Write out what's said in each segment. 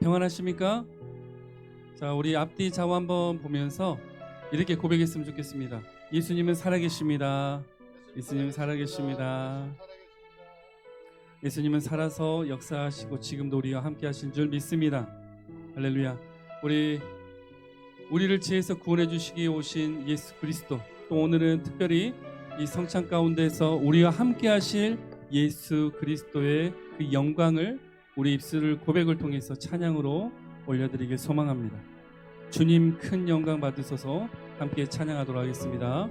평안하십니까? 자, 우리 앞뒤 좌우 한번 보면서 이렇게 고백했으면 좋겠습니다. 예수님은 살아계십니다. 예수님은 살아계십니다. 예수님은 살아서 역사하시고 지금도 우리와 함께 하신 줄 믿습니다. 할렐루야. 우리를 지혜에서 구원해 주시기 오신 예수 그리스도, 또 오늘은 특별히 이 성찬 가운데서 우리와 함께 하실 예수 그리스도의 그 영광을 우리 입술을 고백을 통해서 찬양으로 올려드리길 소망합니다. 주님 큰 영광 받으소서. 함께 찬양하도록 하겠습니다.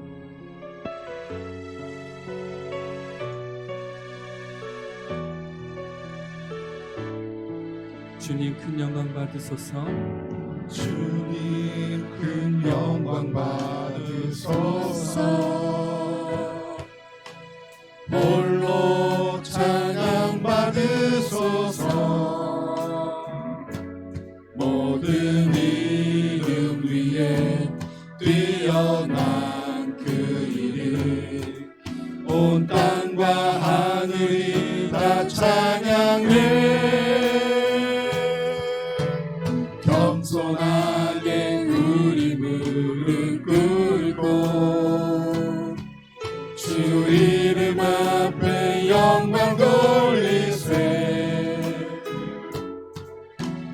주님 큰 영광 받으소서. 주님 큰 영광 받으소서. 홀로 찬양 받으소서. 모든 이름 위에 뛰어난 그 이름, 온 땅과 하늘이 다 찬양해. 겸손하게 우리 무릎 꿇고 주 이름 앞에 영광 돌리세.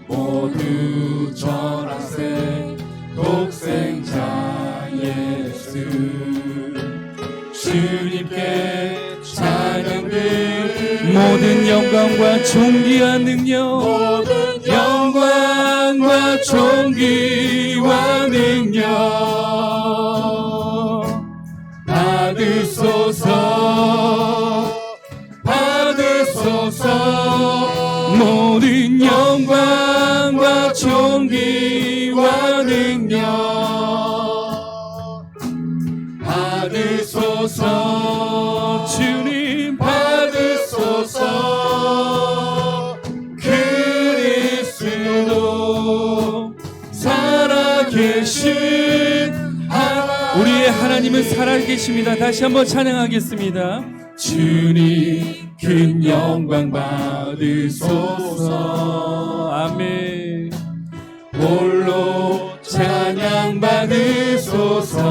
모두 절하세. 독생자 예수 주님께 찬양 드리세. 모든 영광과 존귀한 능력, 모든 영광과 존귀와 능력 받으소서. 받으소서. 모든 영광과 존귀와 능력 받으소서. 주님 받으소서. 그리스도 살아계신 우리의 하나님은 살아계십니다. 다시 한번 찬양하겠습니다. 주님 큰 영광 받으소서. 아멘. 홀로 찬양 받으소서.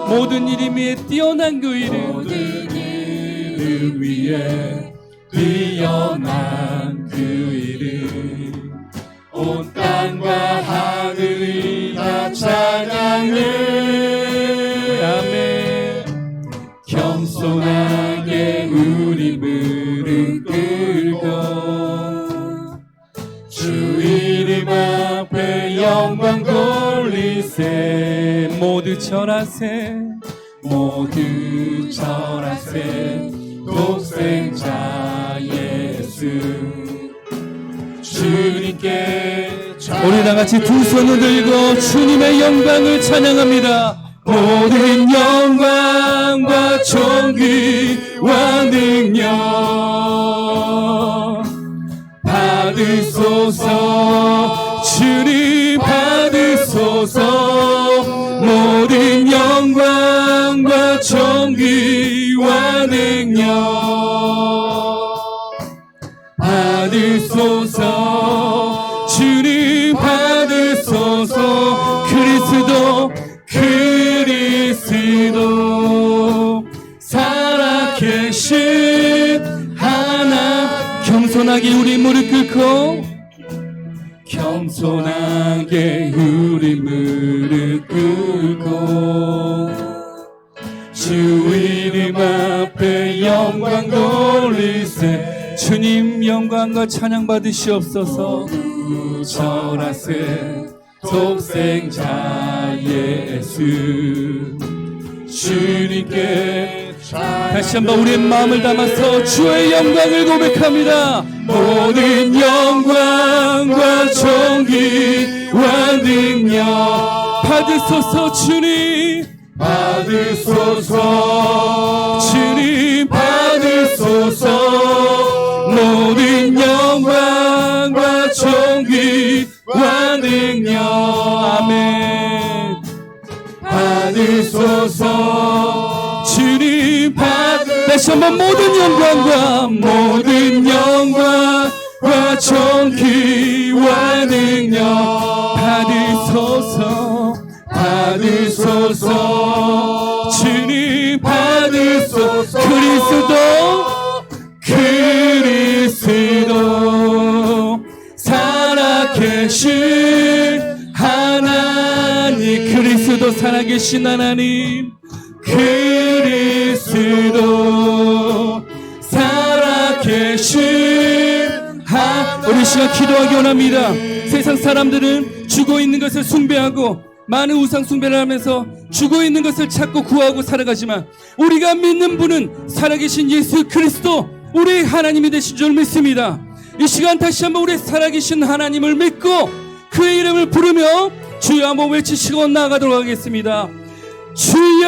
모든 이름 위에 뛰어난 그 이름, 모든 이름 위에 뛰어난 그 이름, 온 땅과 하늘이 다 찬양해. 아멘. 겸손하게 우리 무릎 꿇고 주 이름 앞에 영광 돌리세. 모두 절하세. 모두 절하세. 독생자 예수 주님께 우리 다 같이 두 손을 들고 주님의 영광을 찬양합니다. 모든 영광과 존귀와 능력 받으소서. 주님 받으소서. 모든 영광과 존귀와 능력 받으소서. 주님 받으소서. 그리스도 살아계신 하나님. 겸손하게 우리 무릎 꿇고, 겸손하게 우리 무릎 꿇고 주 이름 앞에 영광 돌리세. 주님 영광과 찬양 받으시옵소서. 모두 절하세. 독생자 예수 주님께 다시 한번 우리의 마음을 담아서 주의 영광을 고백합니다. 모든 영광과 존귀와 능력 받으소서. 주님 받으소서. 주님 받으소서. 모든 영광과 존귀와 능력 아멘. 받으소서. 주님 다시 한번 모든 영광과 존귀와 능력 받으소서 받으소서 주님 받으소서 그리스도 살아계신 하나님 그리스도 살아계신 하나님 그리스도 살아계신 우리 시간 기도하기 원합니다. 세상 사람들은 죽어 있는 것을 숭배하고 많은 우상 숭배를 하면서 죽어 있는 것을 찾고 구하고 살아가지만 우리가 믿는 분은 살아계신 예수 그리스도 우리 하나님이 되신 줄 믿습니다. 이 시간 다시 한번 우리 살아계신 하나님을 믿고 그의 이름을 부르며 주여 한번 외치시고 나아가도록 하겠습니다. 주여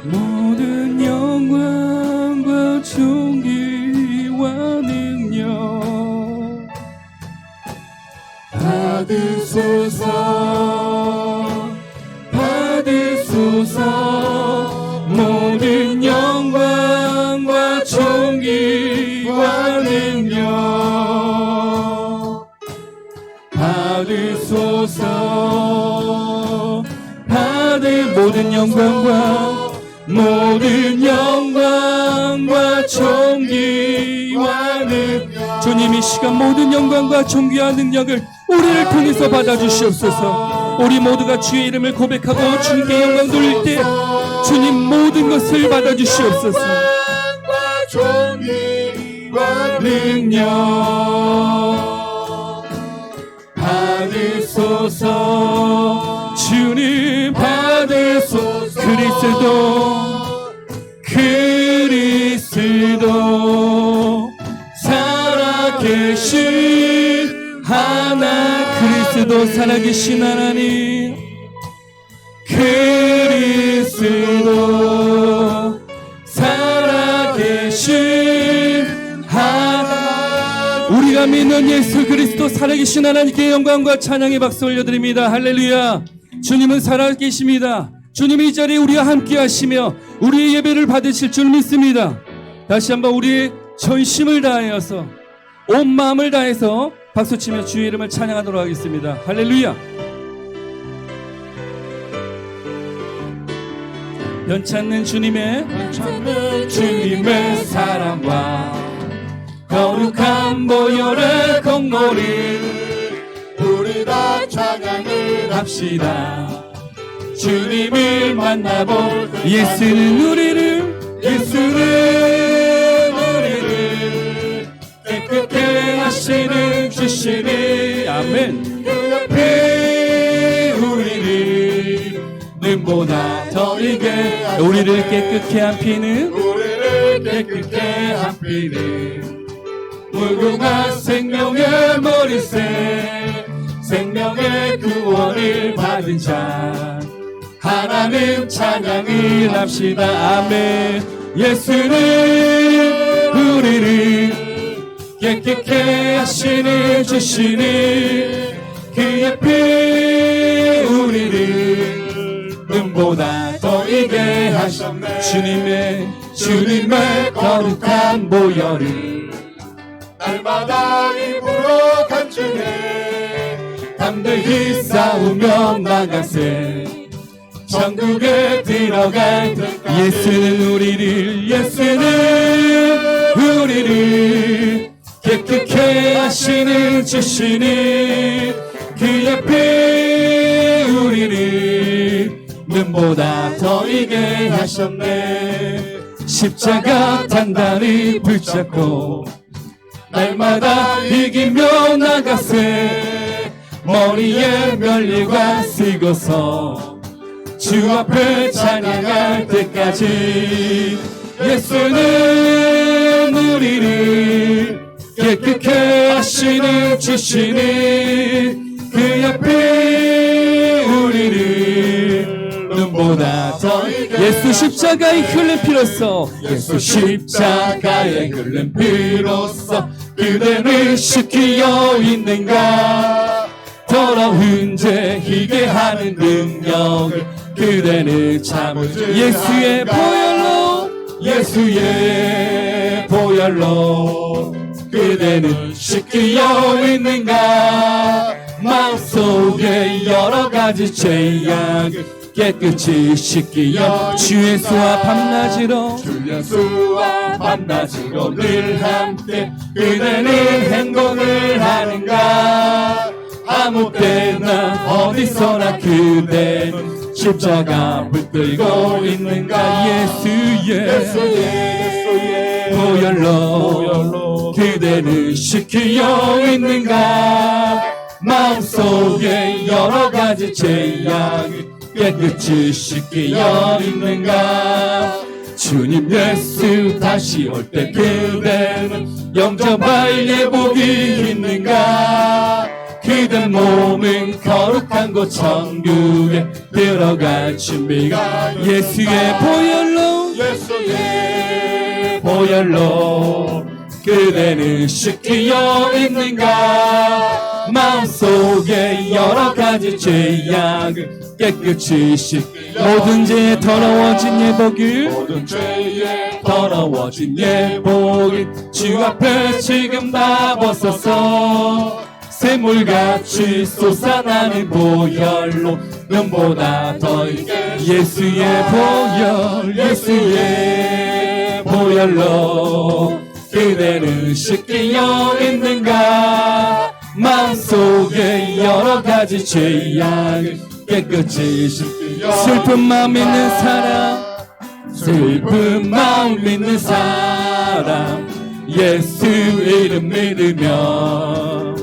모든 영광과 존귀와 능력 받으소서 받으소서 모든 영광과 존귀와 능력 받으소서 모든 영광과 존귀와 능력 주님 이 시간 모든 영광과 존귀와 능력을 우리를 통해서 받아주시옵소서. 우리 모두가 주의 이름을 고백하고 주님께 영광 돌릴 때 주님 모든 것을 받아주시옵소서. 존귀와 능력 받으소서 주님 받으소서 그리스도 살아계신 그리스도 살아계신 하나님 그리스도 살아계신 하나님 우리가 믿는 예수 그리스도 살아계신 하나님께 영광과 찬양의 박수 올려드립니다. 할렐루야. 주님은 살아계십니다. 주님이 이 자리에 우리와 함께 하시며 우리의 예배를 받으실 줄 믿습니다. 다시 한번 우리의 전심을 다하여서 온 마음을 다해서 박수치며 주의 이름을 찬양하도록 하겠습니다. 할렐루야. 변찮는 주님의 사랑과 거룩한 보혈의 공로를 우리 다 찬양을 합시다. 주님을 만나볼 예수는 우리를 깨끗게 하시는 주시니 아멘. 그 옆에 우리를 눈보다 더 이게 우리를 깨끗게 한 피는 무궁한 생명의 머리새 생명의 구원을 받은 자 하나님 찬양을 합시다. 아멘. 예수는 우리를 깨끗게 하시는 주시니 그의 피 우리를 눈보다 더 이게 하셨네. 주님의 거룩한 보혈을 날마다 입으로 간증해 담대히 싸우며 나가세. 천국에 들어갈 때까지 예수는 우리를 깨끗게 하시는 주시는 그의 피 우리를 눈보다 더 이게 하셨네. 십자가 단단히 붙잡고 날마다 이기며 나가세. 머리에 면류관 쓰고서 주 앞에 찬양할 때까지 예수는 우리를 깨끗게 하시는 주시는 그의 피 우리를 눈보다 더 예수 십자가에 흘린 피로써 예수 십자가에 흘린 피로써 그대는 시키어 있는가. 더러운 죄 희게 하는 능력을 그대는 참으주 예수의 보혈로 그대는 씻기어 있는가. 마음속에 여러 가지 죄악을 깨끗이 씻기어 주 예수와 밤낮으로 늘 함께 그대는 행복을 하는가. 아무 때나 어디서나 그대는 십자가 붙들고 있는가. 예수의 보혈로 그대는 시키어 있는가. 마음속에 여러 가지 죄악을 깨끗이 씻기어 있는가. 주님 예수 다시 올 때 그대는 영접할 예복이 있는가. 그대 몸은 거룩한 곳 천국에 들어갈 준비가 예수의 보혈로 그대는 씻기어 있는가. 마음속에 여러 가지 죄악을 깨끗이 모든 죄에 더러워진 예복을 주 앞에 지금 다 벗어서 샘물같이 솟아나는 보혈로 눈보다 더 예수의 보혈로 그대는 씻기어 있는가. 마음속에 여러 가지 죄악을 깨끗이 슬픈 마음 있는 사람 예수 이름 믿으며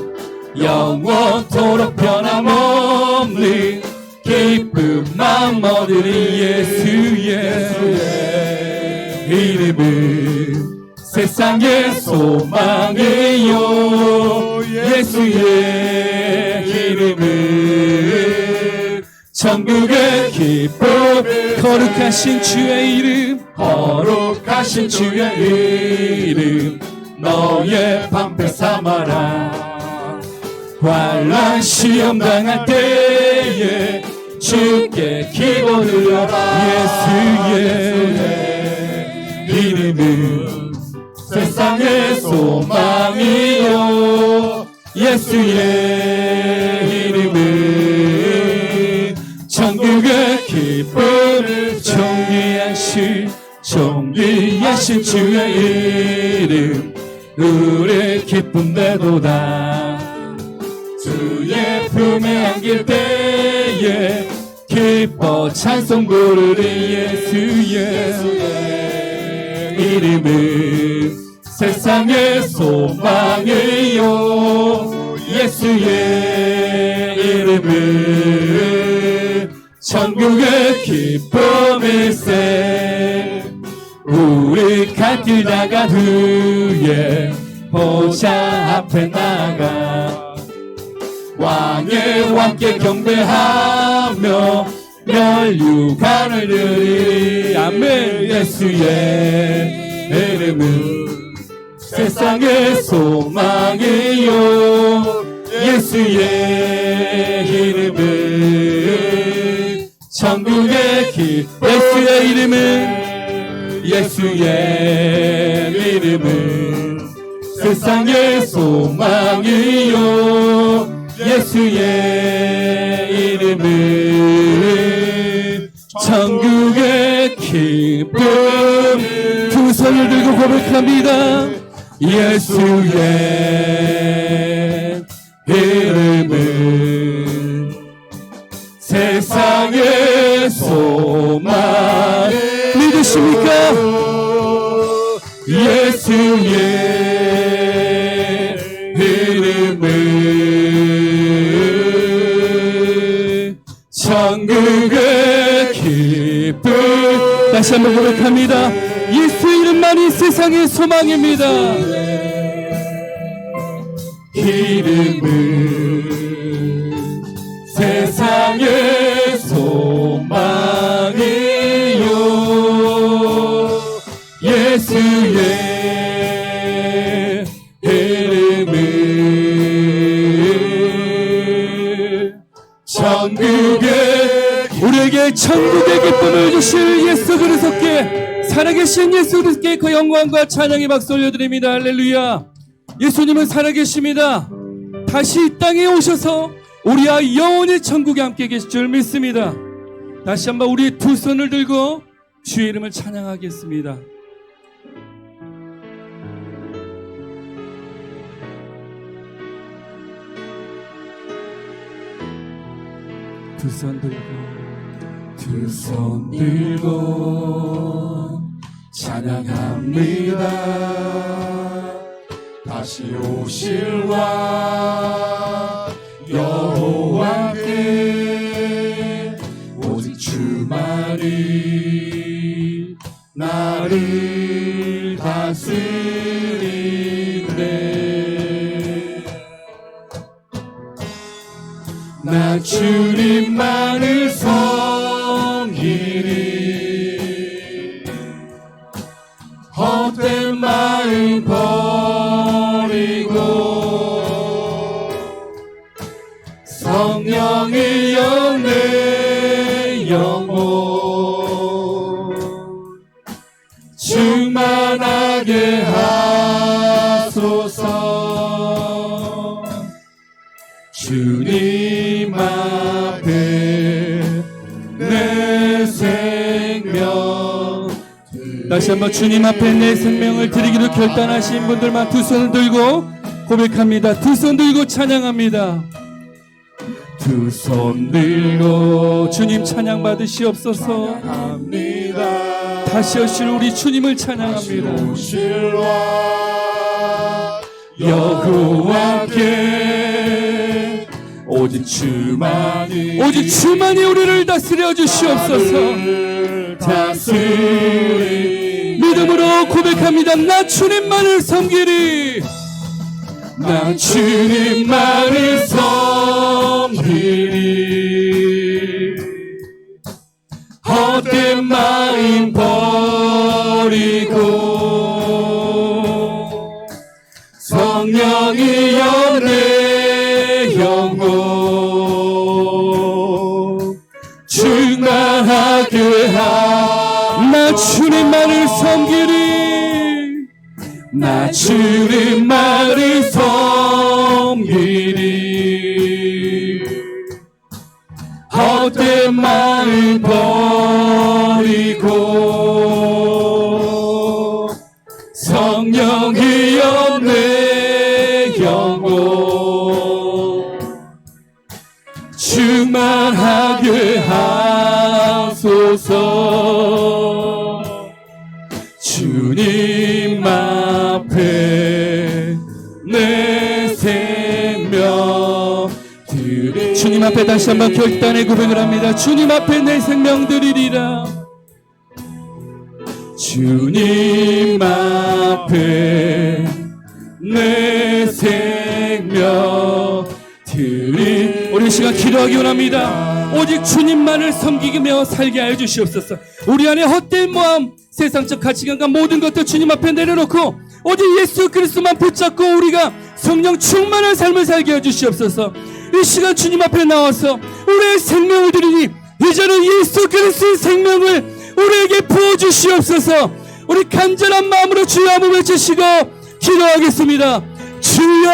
영원토록 변함없는 기쁜 마음 얻으리. 예수의 이름은 세상의 소망이요. 예수의 이름은 천국의 기쁨. 거룩하신 주의 이름 너의 방패 삼아라. 환난 시험 당할 때에 주께 기도 드려라. 예수의 이름은 세상의 소망이요. 예수의 이름은 천국의 기쁨을 존귀하신 주의 이름 우리 기쁨되도다. 주의 품에 안길 때에 기뻐 찬송 부르리. 예수의 이름은 세상의 소망이요. 예수의 이름은 천국의 기쁨일세. 우리 갈 길 나간 후에 보좌 앞에 나가 왕의 왕께 경배하며 면류관을 드리리. 아멘. 예수의 이름은 세상의 소망이요. 예수의 이름은 천국의 기쁨. 예수의 이름은 세상의 소망이요. 예수의 이름은 천국의 기쁨. 두 손을 들고 고백합니다. 예수의 이름은 세상의 소망. 믿으십니까? 예수의 이름은 천국의 기쁨. 다시 한번 고백합니다. 예수 이름만이 세상의 소망입니다. 이름은 세상의 소망이요. 예수의 이름은 천국의, 우리에게 천국의 기쁨을 주실 예수 그리스도께, 살아계신 예수 그리스도께 그 영광과 찬양의 박수 올려드립니다. 할렐루야. 예수님은 살아계십니다. 다시 이 땅에 오셔서 우리와 영원히 천국에 함께 계실 줄 믿습니다. 다시 한번 우리 두 손을 들고 주의 이름을 찬양하겠습니다. 두 손 들고, 두 손 들고 찬양합니다. 다시 오실 왕 여호와께 오직 주만이 나를 다스리네. 나 주님만을 섬기리. 헛된 마음 버리고 성령이여 내 영혼 충만하게 하소서. 주님 앞에 내 생명. 다시 한번 주님 앞에 내 생명을 드리기로 결단하신 분들만 두 손을 들고 고백합니다. 두 손 들고 찬양합니다. 두 손 들고 주님 찬양 받으시옵소서. 합니다. 다시 오실 우리 주님을 찬양합니다. 오실 왕 여호와께 오직 주만이 우리를 다스려 주시옵소서. 다스리. 믿음으로 고백합니다. 나 주님만을 섬기리. 나 주님만을 섬기리. 헛된 마음 버리고 성령이여 내 영혼 충만하게 나 주님만을 섬기리. 나 주님만을 섬기리. 헛된 마음 버리고 성령이여 내 영혼 충만하게 하소서. 주님 앞에 내 생명 드리. 주님 앞에 다시 한번 결단의 고백을 합니다. 주님 앞에 내 생명 드리리라. 주님 앞에 내 생명 드리. 우리 이 시간 기도하기 원합니다. 오직 주님만을 섬기며 살게 하여 주시옵소서. 우리 안에 헛된 마음, 세상적 가치관과 모든 것들 주님 앞에 내려놓고 오직 예수 그리스도만 붙잡고 우리가 성령 충만한 삶을 살게 하여 주시옵소서. 이 시간 주님 앞에 나와서 우리의 생명을 드리니 이제는 예수 그리스도의 생명을 우리에게 부어주시옵소서. 우리 간절한 마음으로 주여 한번 외치시고 기도하겠습니다. 주여!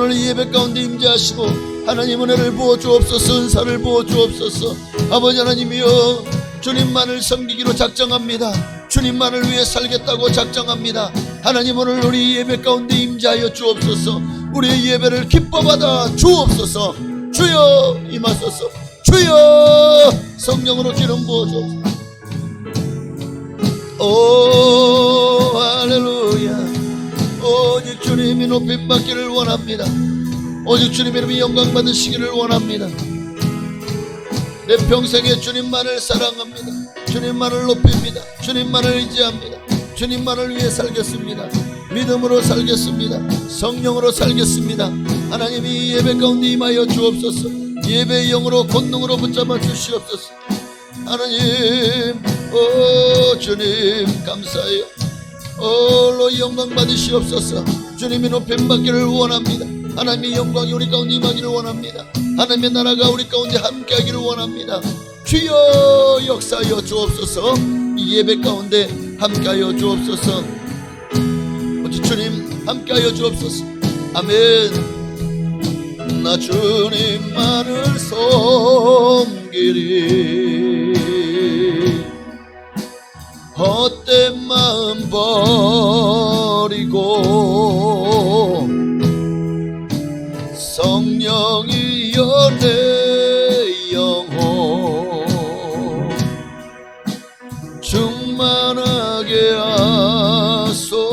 오늘 이 예배 가운데 임재하시고 하나님 은혜를 부어 주옵소서. 은사를 부어 주옵소서. 아버지 하나님이여, 주님만을 섬기기로 작정합니다. 주님만을 위해 살겠다고 작정합니다. 하나님 오늘 우리 예배 가운데 임재하여 주옵소서. 우리의 예배를 기뻐 받아 주옵소서. 주여 임하소서. 주여 성령으로 기름 부어 주옵소서. 오 할렐루야. 오직 주님이 높임 받기를 원합니다. 오직 주님의 이름이 영광 받으시기를 원합니다. 내 평생에 주님만을 사랑합니다. 주님만을 높입니다. 주님만을 의지합니다. 주님만을 위해 살겠습니다. 믿음으로 살겠습니다. 성령으로 살겠습니다. 하나님이 예배 가운데 임하여 주옵소서. 예배의 영으로 권능으로 붙잡아 주시옵소서. 하나님, 오 주님 감사해요. 홀로 영광 받으시옵소서. 주님이 높임 받기를 원합니다. 하나님의 영광이 우리 가운데 임하기를 원합니다. 하나님의 나라가 우리 가운데 함께하기를 원합니다. 주여 역사하여 주옵소서. 이 예배 가운데 함께하여 주옵소서. 오직 주님 함께하여 주옵소서. 아멘. 나 주님만을 섬기리. 헛된 마음 버리고 성령이여 내 영혼 충만하게 하소서.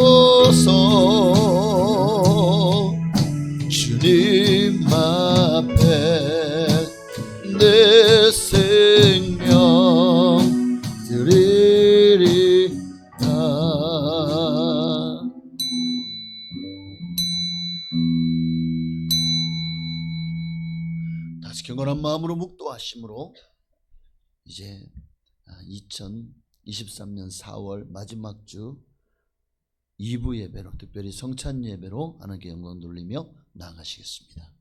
주님 앞에 내 생명 드리리라. 다시 경건한 마음으로 묵도하심으로 이제 2023년 4월 마지막 주 2부 예배로, 특별히 성찬 예배로 하나님께 영광 돌리며 나아가시겠습니다.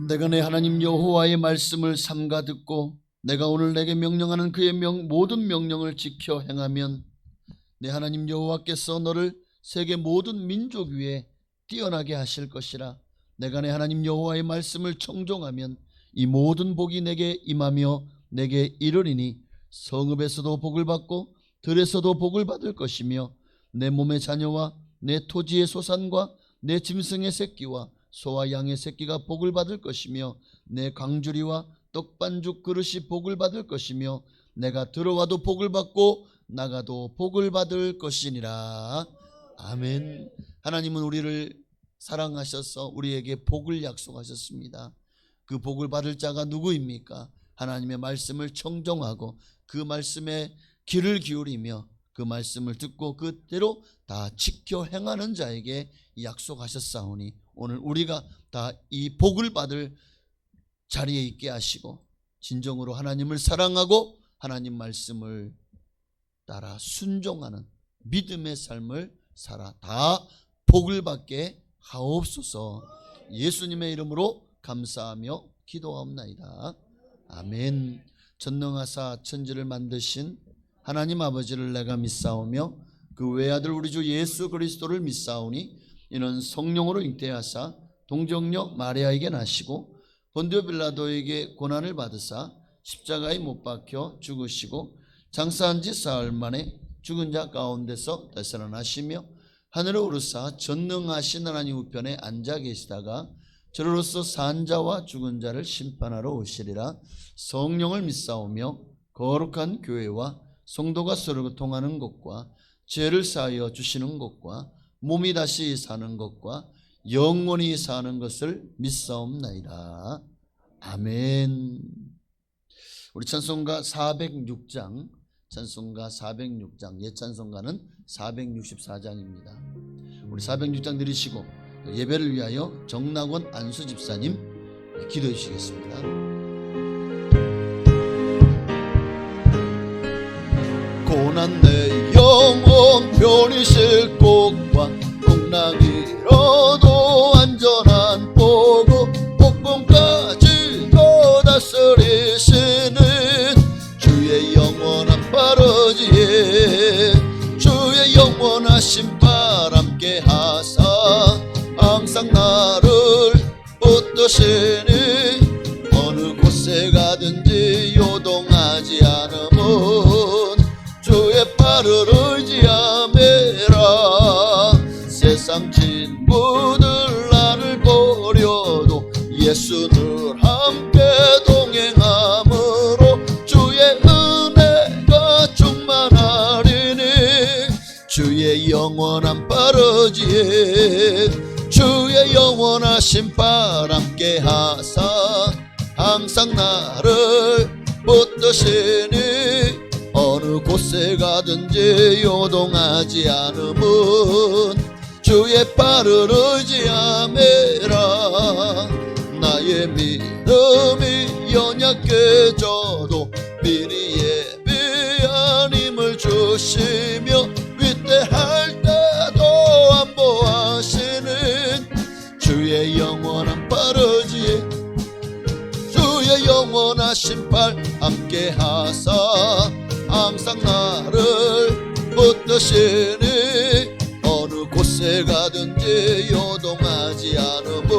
내가 내 하나님 여호와의 말씀을 삼가 듣고 내가 오늘 내게 명령하는 그의 모든 명령을 지켜 행하면 내 하나님 여호와께서 너를 세계 모든 민족 위에 뛰어나게 하실 것이라. 내가 내 하나님 여호와의 말씀을 청종하면 이 모든 복이 내게 임하며 내게 이르리니 성읍에서도 복을 받고 들에서도 복을 받을 것이며 내 몸의 자녀와 내 토지의 소산과 내 짐승의 새끼와 소와 양의 새끼가 복을 받을 것이며 내 광주리와 떡반죽 그릇이 복을 받을 것이며 내가 들어와도 복을 받고 나가도 복을 받을 것이니라. 아멘. 하나님은 우리를 사랑하셔서 우리에게 복을 약속하셨습니다. 그 복을 받을 자가 누구입니까? 하나님의 말씀을 청종하고 그 말씀에 귀를 기울이며 그 말씀을 듣고 그대로 다 지켜 행하는 자에게 약속하셨사오니 오늘 우리가 다 이 복을 받을 자리에 있게 하시고 진정으로 하나님을 사랑하고 하나님 말씀을 따라 순종하는 믿음의 삶을 살아 다 복을 받게 하옵소서. 예수님의 이름으로 감사하며 기도하옵나이다. 아멘. 전능하사 천지를 만드신 하나님 아버지를 내가 믿사오며 그 외아들 우리 주 예수 그리스도를 믿사오니 이는 성령으로 잉태하사 동정녀 마리아에게 나시고 본디오 빌라도에게 고난을 받으사 십자가에 못 박혀 죽으시고 장사한 지 사흘 만에 죽은 자 가운데서 되살아나시며 하늘에 오르사 전능하신 하나님 우편에 앉아 계시다가 저로서 산 자와 죽은 자를 심판하러 오시리라. 성령을 믿사오며 거룩한 교회와 성도가 서로 통하는 것과 죄를 사하여 주시는 것과 몸이 다시 사는 것과 영원히 사는 것을 믿사옵나이다. 아멘. 우리 찬송가 406장, 찬송가 406장, 옛 찬송가는 464장입니다. 우리 406장 들으시고 예배를 위하여 정낙원 안수 집사님 기도해 주시겠습니다. 고난 내 영혼 편히 쉴 곳과 풍랑 잃어도 안전한 보고 폭풍까지도 다스리시는 주의 영원한 빠르지에 주의 영원하신 발 함께 하사 항상 나를 붙드시니 어느 곳에 가든지 요동하지 않음은 주의 발을 의지함이라. 세상 친구들 나를 버려도 예수 늘 함께 동행함으로 주의 은혜가 충만하리니 주의 영원한 빠르지에 주의 영원하신 발 함께 하사 항상 나를 붙드시니 어느 곳에 가든지 요동하지 않음은 주의 발을 의지함이라. 나의 믿음이 연약해져도 미리 예비한 힘을 주시며 위대할 때도 안보하시는 주의 영원한 빠르지에 주의 영원하신 발 함께 하사 항상 나를 붙드시니 어느 곳에 가든지 요동하지 않음은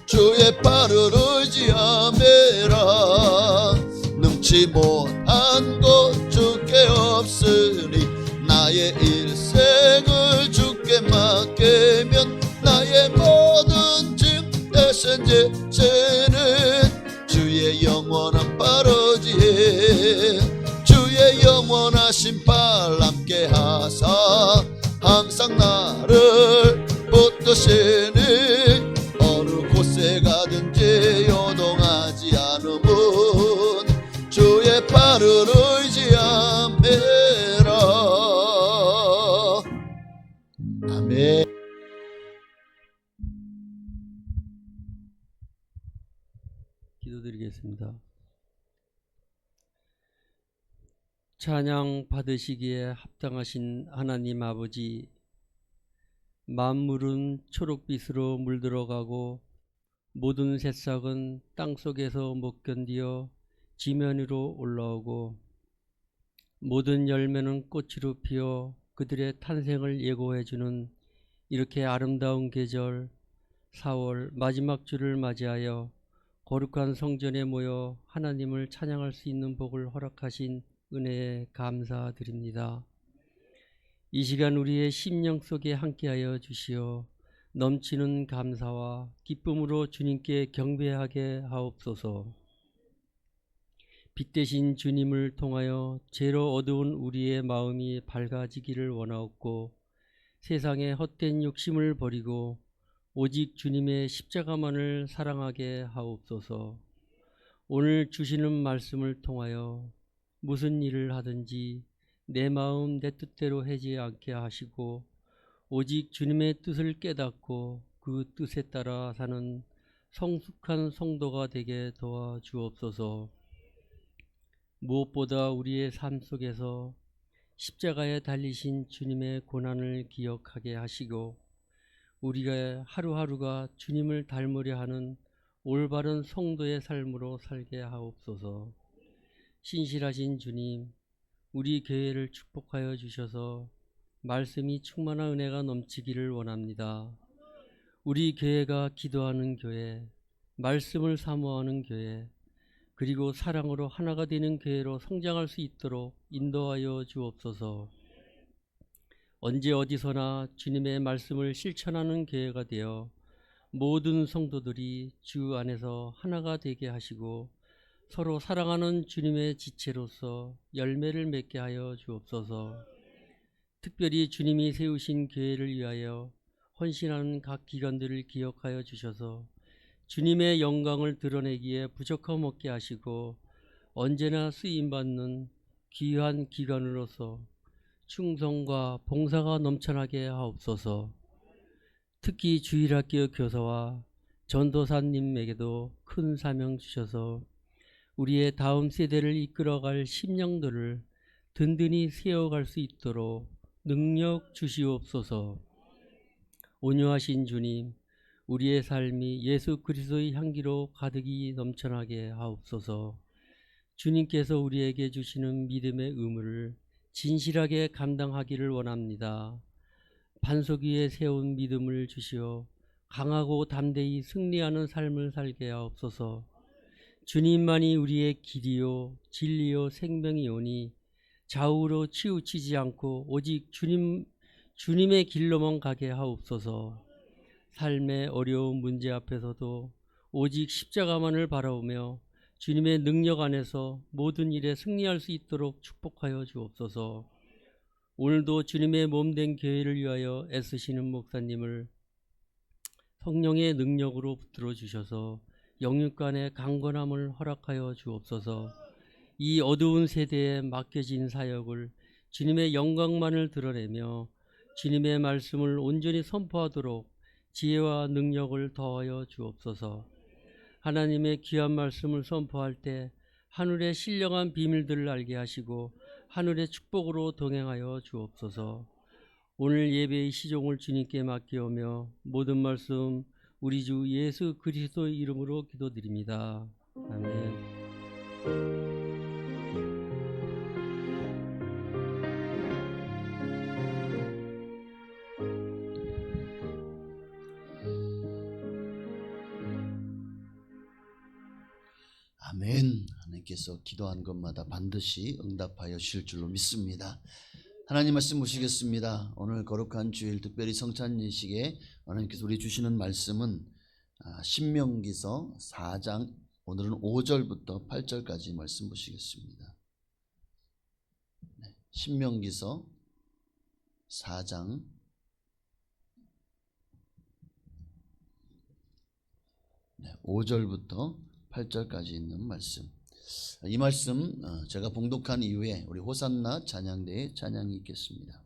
주의 발을 의지함이라. 능치 못한 것 주께 없으니 나의 일생을 주께 맡기면 나의 모든 짐 대신 지시는 주의 영원한 빠르지에 주의 영원하신 발 함께 하사 항상 나를 붙드시니 어느 곳에 가든지 요동하지 않음은 주의 발을 의지함이라. 아멘. 기도드리겠습니다. 찬양 받으시기에 합당하신 하나님 아버지, 만물은 초록빛으로 물들어가고 모든 새싹은 땅속에서 못 견디어 지면 위로 올라오고 모든 열매는 꽃으로 피어 그들의 탄생을 예고해주는 이렇게 아름다운 계절 4월 마지막 주를 맞이하여 거룩한 성전에 모여 하나님을 찬양할 수 있는 복을 허락하신 은혜에 감사드립니다. 이 시간 우리의 심령 속에 함께하여 주시어 넘치는 감사와 기쁨으로 주님께 경배하게 하옵소서. 빛 대신 주님을 통하여 죄로 어두운 우리의 마음이 밝아지기를 원하옵고 세상의 헛된 욕심을 버리고 오직 주님의 십자가만을 사랑하게 하옵소서. 오늘 주시는 말씀을 통하여 무슨 일을 하든지 내 마음 내 뜻대로 하지 않게 하시고 오직 주님의 뜻을 깨닫고 그 뜻에 따라 사는 성숙한 성도가 되게 도와주옵소서. 무엇보다 우리의 삶 속에서 십자가에 달리신 주님의 고난을 기억하게 하시고 우리가 하루하루가 주님을 닮으려 하는 올바른 성도의 삶으로 살게 하옵소서. 신실하신 주님, 우리 교회를 축복하여 주셔서 말씀이 충만한 은혜가 넘치기를 원합니다. 우리 교회가 기도하는 교회, 말씀을 사모하는 교회, 그리고 사랑으로 하나가 되는 교회로 성장할 수 있도록 인도하여 주옵소서. 언제 어디서나 주님의 말씀을 실천하는 교회가 되어 모든 성도들이 주 안에서 하나가 되게 하시고 서로 사랑하는 주님의 지체로서 열매를 맺게 하여 주옵소서. 특별히 주님이 세우신 교회를 위하여 헌신하는 각 기관들을 기억하여 주셔서 주님의 영광을 드러내기에 부족함 없게 하시고 언제나 쓰임받는 귀한 기관으로서 충성과 봉사가 넘쳐나게 하옵소서. 특히 주일학교 교사와 전도사님에게도 큰 사명 주셔서 우리의 다음 세대를 이끌어갈 심령들을 든든히 세워갈 수 있도록 능력 주시옵소서. 온유하신 주님, 우리의 삶이 예수 그리스도의 향기로 가득히 넘쳐나게 하옵소서. 주님께서 우리에게 주시는 믿음의 의무를 진실하게 감당하기를 원합니다. 반석 위에 세운 믿음을 주시어 강하고 담대히 승리하는 삶을 살게 하옵소서. 주님만이 우리의 길이요 진리요 생명이오니 좌우로 치우치지 않고 오직 주님의 길로만 가게 하옵소서. 삶의 어려운 문제 앞에서도 오직 십자가만을 바라보며 주님의 능력 안에서 모든 일에 승리할 수 있도록 축복하여 주옵소서. 오늘도 주님의 몸된 교회를 위하여 애쓰시는 목사님을 성령의 능력으로 붙들어 주셔서 영육간의 강건함을 허락하여 주옵소서. 이 어두운 세대에 맡겨진 사역을 주님의 영광만을 드러내며 주님의 말씀을 온전히 선포하도록 지혜와 능력을 더하여 주옵소서. 하나님의 귀한 말씀을 선포할 때 하늘의 신령한 비밀들을 알게 하시고 하늘의 축복으로 동행하여 주옵소서. 오늘 예배의 시종을 주님께 맡기오며 모든 말씀 우리 주 예수 그리스도의 이름으로 기도드립니다. 아멘. 아멘. 하나님께서 기도한 것마다 반드시 응답하여 주실 줄로 믿습니다. 하나님 말씀 보시겠습니다. 오늘 거룩한 주일 특별히 성찬 예식에 하나님께서 우리 주시는 말씀은 신명기서 4장 오늘은 5절부터 8절까지 말씀 보시겠습니다. 신명기서 4장 5절부터 8절까지 있는 말씀. 이 말씀 제가 봉독한 이후에 우리 호산나 찬양대에 찬양이 있겠습니다.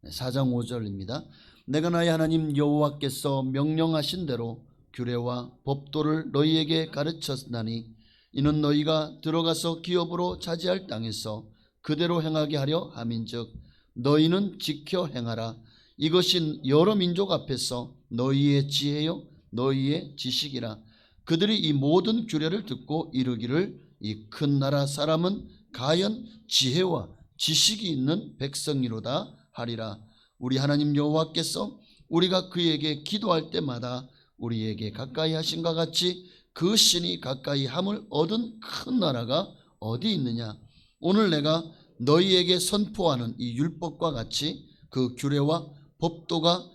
4장 5절입니다. 내가 나의 하나님 여호와께서 명령하신 대로 규례와 법도를 너희에게 가르쳤나니 이는 너희가 들어가서 기업으로 차지할 땅에서 그대로 행하게 하려 함인즉 너희는 지켜 행하라. 이것이 여러 민족 앞에서 너희의 지혜요 너희의 지식이라. 그들이 이 모든 규례를 듣고 이르기를 이 큰 나라 사람은 가연 지혜와 지식이 있는 백성이로다 하리라. 우리 하나님 여호와께서 우리가 그에게 기도할 때마다 우리에게 가까이 하신과 같이 그 신이 가까이 함을 얻은 큰 나라가 어디 있느냐. 오늘 내가 너희에게 선포하는 이 율법과 같이 그 규례와 법도가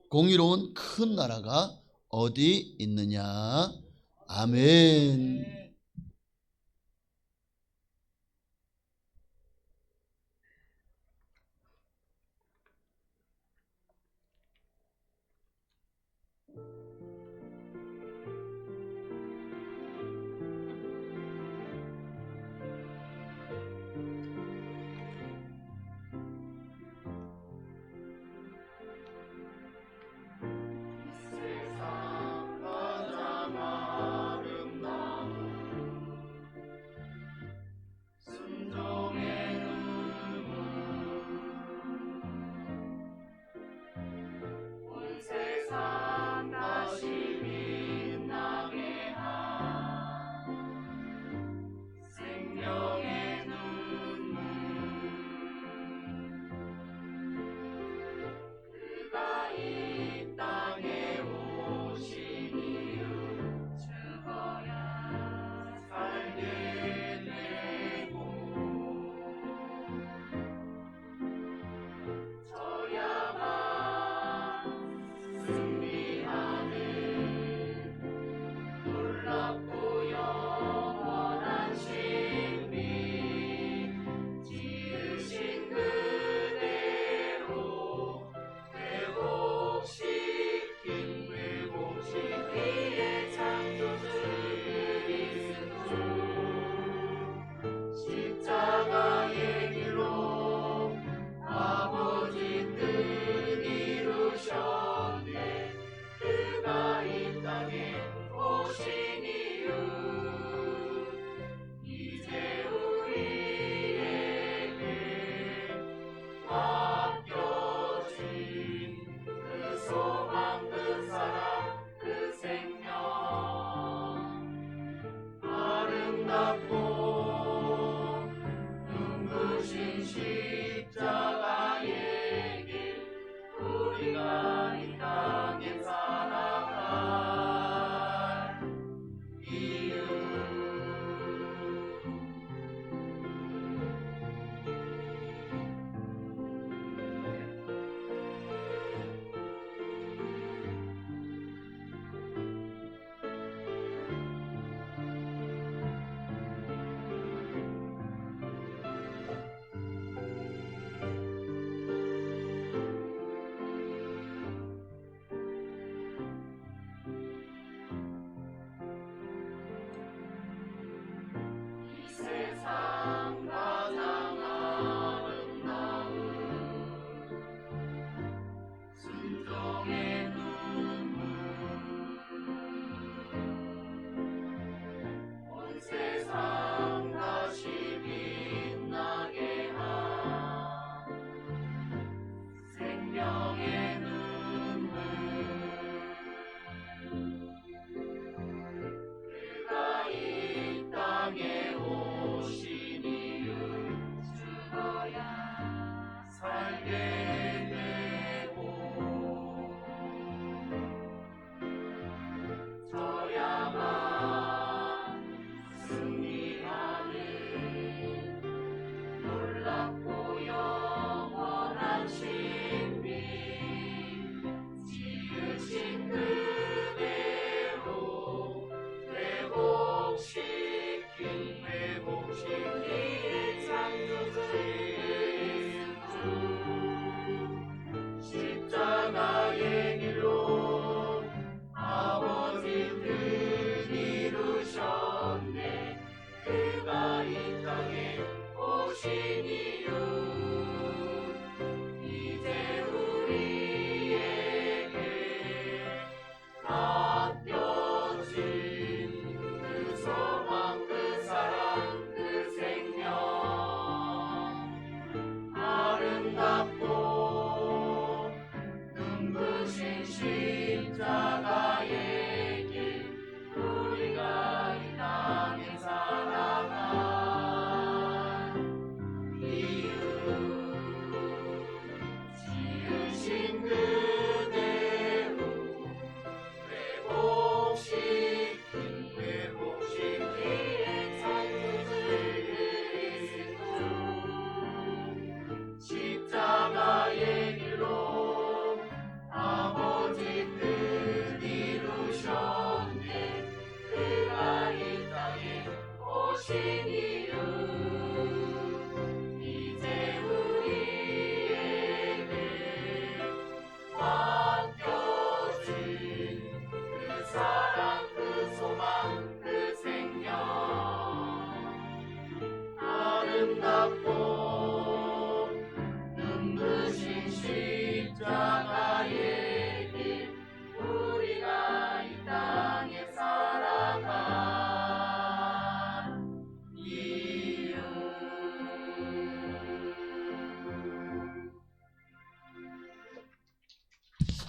공의로운 큰 나라가 어디 있느냐. 아멘.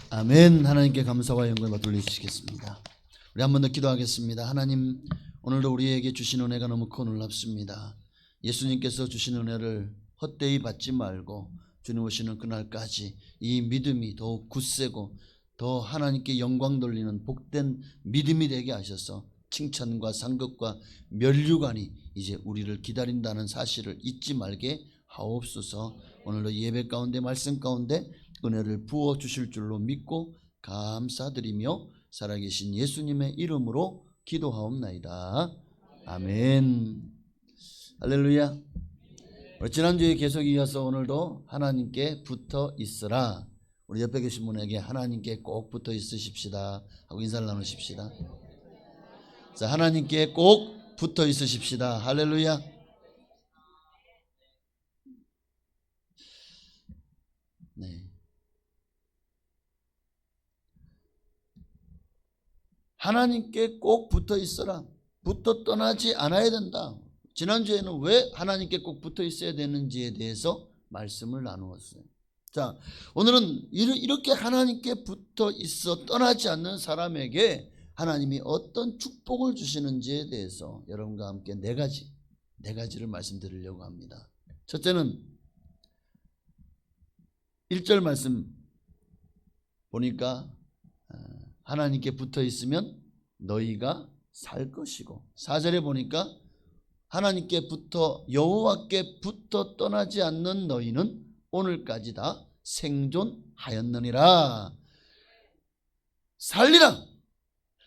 아멘. 하나님께 감사와 영광을 돌리시겠습니다. 우리 한 번 더 기도하겠습니다. 하나님, 오늘도 우리에게 주신 은혜가 너무 크고 놀랍습니다. 예수님께서 주신 은혜를 헛되이 받지 말고 주님 오시는 그날까지 이 믿음이 더욱 굳세고 더 하나님께 영광 돌리는 복된 믿음이 되게 하셔서 칭찬과 상급과 면류관이 이제 우리를 기다린다는 사실을 잊지 말게 하옵소서. 오늘도 예배 가운데 말씀 가운데 은혜를 부어 주실 줄로 믿고 감사드리며 살아계신 예수님의 이름으로 기도하옵나이다. 아멘. 할렐루야. 지난주에 계속 이어서 오늘도 하나님께 붙어 있으라. 우리 옆에 계신 분에게 하나님께 꼭 붙어 있으십시다 하고 인사를 나누십시다. 자, 하나님께 꼭 붙어 있으십시다. 할렐루야. 네. 하나님께 꼭 붙어 있어라. 붙어 떠나지 않아야 된다. 지난주에는 왜 하나님께 꼭 붙어 있어야 되는지에 대해서 말씀을 나누었어요. 자, 오늘은 이렇게 하나님께 붙어 있어 떠나지 않는 사람에게 하나님이 어떤 축복을 주시는지에 대해서 여러분과 함께 네 가지를 말씀드리려고 합니다. 첫째는 1절 말씀 보니까 하나님께 붙어 있으면 너희가 살 것이고, 4절에 보니까 하나님께 붙어 여호와께 붙어 떠나지 않는 너희는 오늘까지 다 생존하였느니라. 살리라.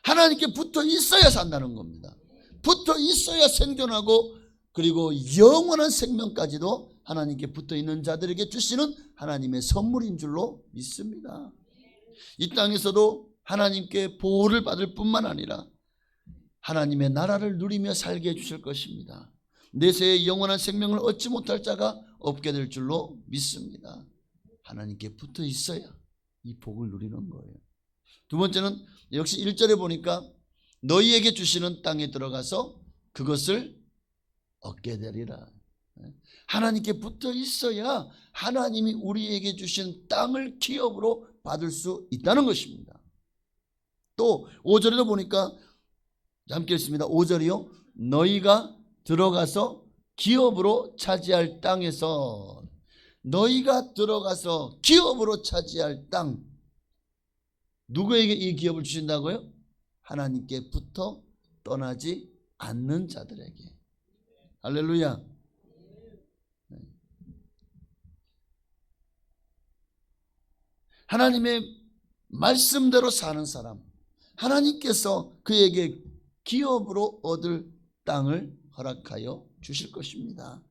하나님께 붙어 있어야 산다는 겁니다. 붙어 있어야 생존하고, 그리고 영원한 생명까지도 하나님께 붙어 있는 자들에게 주시는 하나님의 선물인 줄로 믿습니다. 이 땅에서도 하나님께 보호를 받을 뿐만 아니라 하나님의 나라를 누리며 살게 해주실 것입니다. 내세의 영원한 생명을 얻지 못할 자가 없게 될 줄로 믿습니다. 하나님께 붙어 있어야 이 복을 누리는 거예요. 두 번째는 역시 1절에 보니까 너희에게 주시는 땅에 들어가서 그것을 얻게 되리라. 하나님께 붙어 있어야 하나님이 우리에게 주신 땅을 기업으로 받을 수 있다는 것입니다. 또 5절에도 보니까 함께 읽습니다. 5절이요. 너희가 들어가서 기업으로 차지할 땅에서, 너희가 들어가서 기업으로 차지할 땅, 누구에게 이 기업을 주신다고요? 하나님께 붙어 떠나지 않는 자들에게. 할렐루야. 하나님의 말씀대로 사는 사람, 하나님께서 그에게 기업으로 얻을 땅을 허락하여 주실 것입니다.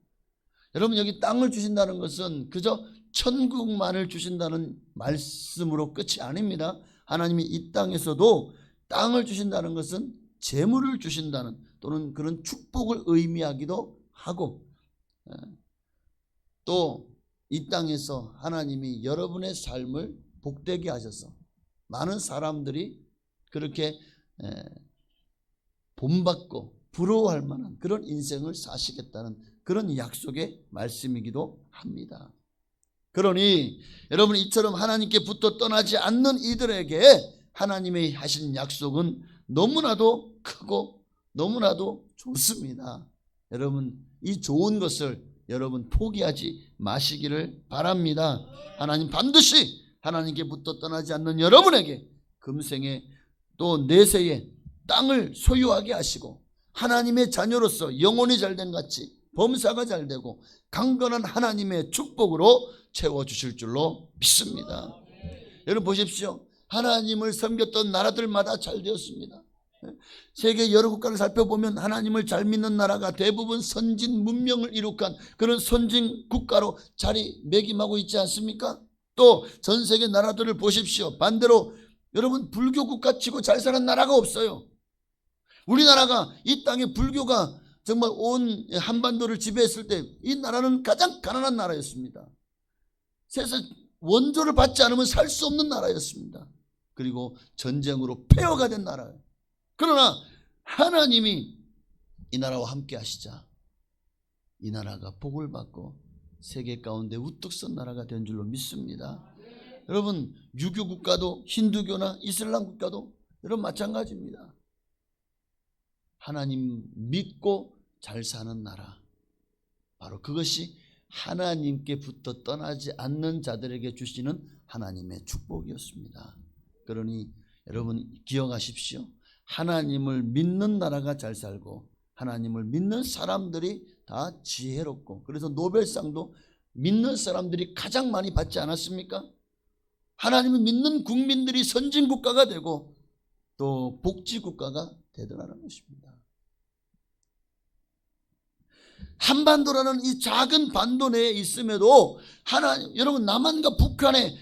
여러분, 여기 땅을 주신다는 것은 그저 천국만을 주신다는 말씀으로 끝이 아닙니다. 하나님이 이 땅에서도 땅을 주신다는 것은 재물을 주신다는 또는 그런 축복을 의미하기도 하고, 또 이 땅에서 하나님이 여러분의 삶을 복되게 하셔서 많은 사람들이 그렇게 본받고 부러워할 만한 그런 인생을 사시겠다는 그런 약속의 말씀이기도 합니다. 그러니 여러분, 이처럼 하나님께 붙어 떠나지 않는 이들에게 하나님의 하신 약속은 너무나도 크고 너무나도 좋습니다. 여러분, 이 좋은 것을 여러분 포기하지 마시기를 바랍니다. 하나님 반드시 하나님께 붙어 떠나지 않는 여러분에게 금생에 또 내세에 땅을 소유하게 하시고 하나님의 자녀로서 영혼이 잘된 같이 범사가 잘되고 강건한 하나님의 축복으로 채워주실 줄로 믿습니다. 여러분 보십시오. 하나님을 섬겼던 나라들마다 잘 되었습니다. 세계 여러 국가를 살펴보면 하나님을 잘 믿는 나라가 대부분 선진 문명을 이룩한 그런 선진 국가로 자리매김하고 있지 않습니까? 또 전 세계 나라들을 보십시오. 반대로 여러분, 불교 국가 치고 잘 사는 나라가 없어요. 우리나라가 이 땅에 불교가 정말 온 한반도를 지배했을 때 이 나라는 가장 가난한 나라였습니다. 세상 원조를 받지 않으면 살 수 없는 나라였습니다. 그리고 전쟁으로 폐허가 된 나라예요. 그러나 하나님이 이 나라와 함께 하시자 이 나라가 복을 받고 세계 가운데 우뚝 선 나라가 된 줄로 믿습니다. 여러분, 유교 국가도 힌두교나 이슬람 국가도 여러분 마찬가지입니다. 하나님 믿고 잘 사는 나라, 바로 그것이 하나님께 붙어 떠나지 않는 자들에게 주시는 하나님의 축복이었습니다. 그러니 여러분 기억하십시오. 하나님을 믿는 나라가 잘 살고 하나님을 믿는 사람들이 다 지혜롭고, 그래서 노벨상도 믿는 사람들이 가장 많이 받지 않았습니까? 하나님을 믿는 국민들이 선진국가가 되고 또 복지국가가 되더라는 것입니다. 한반도라는 이 작은 반도 내에 있음에도 여러분 남한과 북한의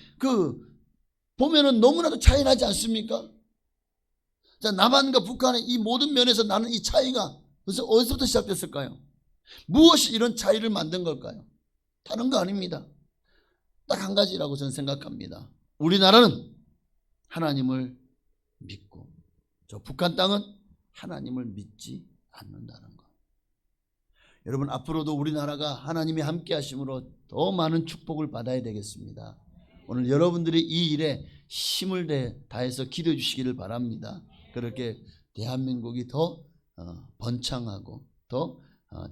보면은 너무나도 차이 나지 않습니까? 자, 남한과 북한의 이 모든 면에서 나는 이 차이가 어디서부터 시작됐을까요? 무엇이 이런 차이를 만든 걸까요? 다른 거 아닙니다. 딱 한 가지라고 저는 생각합니다. 우리나라는 하나님을 믿고 저 북한 땅은 하나님을 믿지 않는다는 것. 여러분, 앞으로도 우리나라가 하나님이 함께 하심으로 더 많은 축복을 받아야 되겠습니다. 오늘 여러분들이 이 일에 힘을 다해서 기도해 주시기를 바랍니다. 그렇게 대한민국이 더 번창하고 더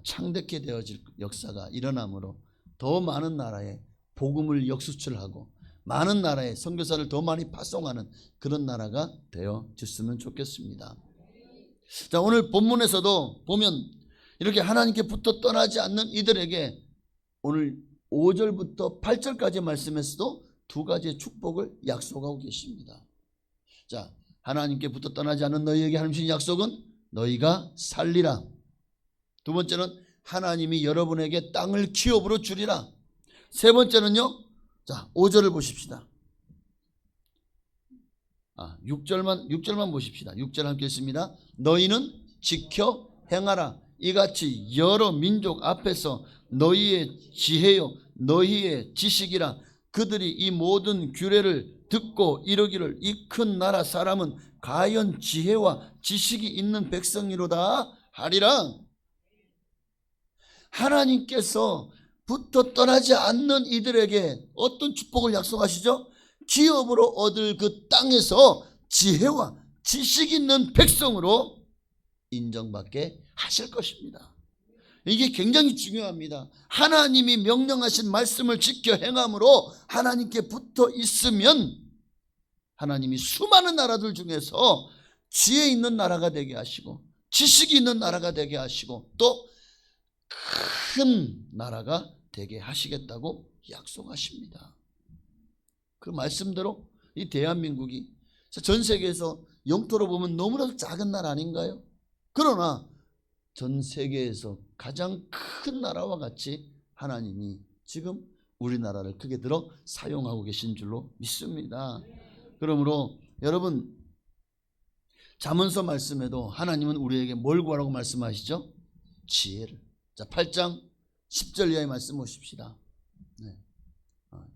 창대케 되어질 역사가 일어나므로 더 많은 나라에 복음을 역수출하고 많은 나라에 선교사를 더 많이 파송하는 그런 나라가 되어졌으면 좋겠습니다. 자, 오늘 본문에서도 보면 이렇게 하나님께 붙어 떠나지 않는 이들에게 오늘 5절부터 8절까지 말씀에서도 두 가지의 축복을 약속하고 계십니다. 자, 하나님께 붙어 떠나지 않는 너희에게 하나님 주신 약속은 너희가 살리라. 두 번째는 하나님이 여러분에게 땅을 기업으로 주리라. 세 번째는요, 자, 5절을 보십시다. 6절만 보십시다. 6절 함께 읽습니다. 너희는 지켜 행하라. 이같이 여러 민족 앞에서 너희의 지혜요 너희의 지식이라. 그들이 이 모든 규례를 듣고 이르기를 이 큰 나라 사람은 과연 지혜와 지식이 있는 백성이로다 하리라. 하나님께서 붙어 떠나지 않는 이들에게 어떤 축복을 약속하시죠? 기업으로 얻을 그 땅에서 지혜와 지식 있는 백성으로 인정받게 하실 것입니다. 이게 굉장히 중요합니다. 하나님이 명령하신 말씀을 지켜 행함으로 하나님께 붙어 있으면 하나님이 수많은 나라들 중에서 지혜 있는 나라가 되게 하시고 지식이 있는 나라가 되게 하시고 또 큰 나라가 되게 하시겠다고 약속하십니다. 그 말씀대로 이 대한민국이 전 세계에서 영토로 보면 너무나도 작은 나라 아닌가요? 그러나 전 세계에서 가장 큰 나라와 같이 하나님이 지금 우리나라를 크게 들어 사용하고 계신 줄로 믿습니다. 그러므로 여러분, 잠언서 말씀에도 하나님은 우리에게 뭘 구하라고 말씀하시죠? 지혜를. 자, 8장 10절 이하의 말씀 보십시다. 네.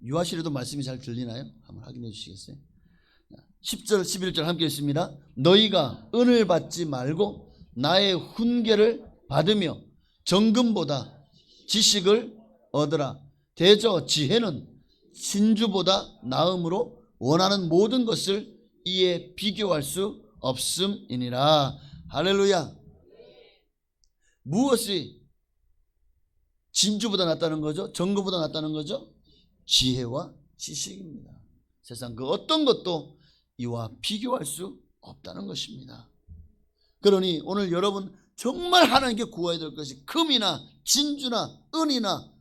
유아실에도 말씀이 잘 들리나요? 한번 확인해 주시겠어요? 10절 11절 함께 읽습니다. 너희가 은을 받지 말고 나의 훈계를 받으며 정금보다 지식을 얻으라. 대저 지혜는 진주보다 나음으로 원하는 모든 것을 이에 비교할 수 없음이니라. 할렐루야. 무엇이 진주보다 낫다는 거죠? 정금보다 낫다는 거죠? 지혜와 지식입니다. 세상 그 어떤 것도 이와 비교할 수 없다는 것입니다. 그러니 오늘 여러분 정말 하나님께 구해야 될 것이 금이나 진주나 은이나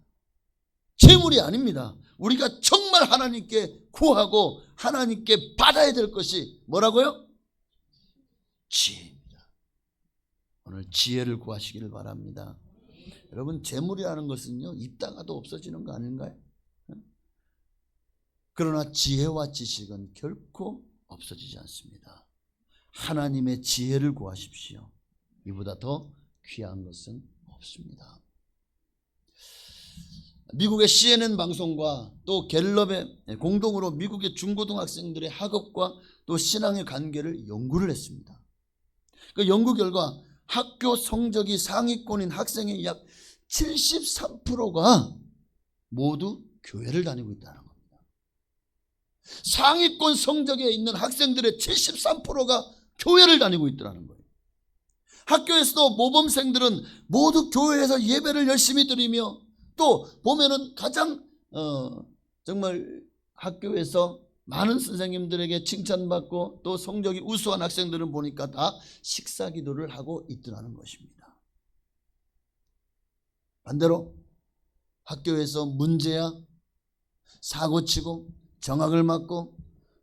재물이 아닙니다. 우리가 정말 하나님께 구하고 하나님께 받아야 될 것이 뭐라고요? 지혜입니다. 오늘 지혜를 구하시기를 바랍니다. 여러분, 재물이라는 것은요 입다가도 없어지는 거 아닌가요? 그러나 지혜와 지식은 결코 없어지지 않습니다. 하나님의 지혜를 구하십시오. 이보다 더 귀한 것은 없습니다. 미국의 CNN 방송과 또 갤럽의 공동으로 미국의 중고등학생들의 학업과 또 신앙의 관계를 연구를 했습니다. 그 연구 결과 학교 성적이 상위권인 학생의 약 73%가 모두 교회를 다니고 있다는 겁니다. 상위권 성적에 있는 학생들의 73%가 교회를 다니고 있다는 거예요. 학교에서도 모범생들은 모두 교회에서 예배를 열심히 드리며 또 보면은 가장 정말 학교에서 많은 선생님들에게 칭찬받고 또 성적이 우수한 학생들은 보니까 다 식사 기도를 하고 있더라는 것입니다. 반대로 학교에서 문제야 사고치고 정학을 맞고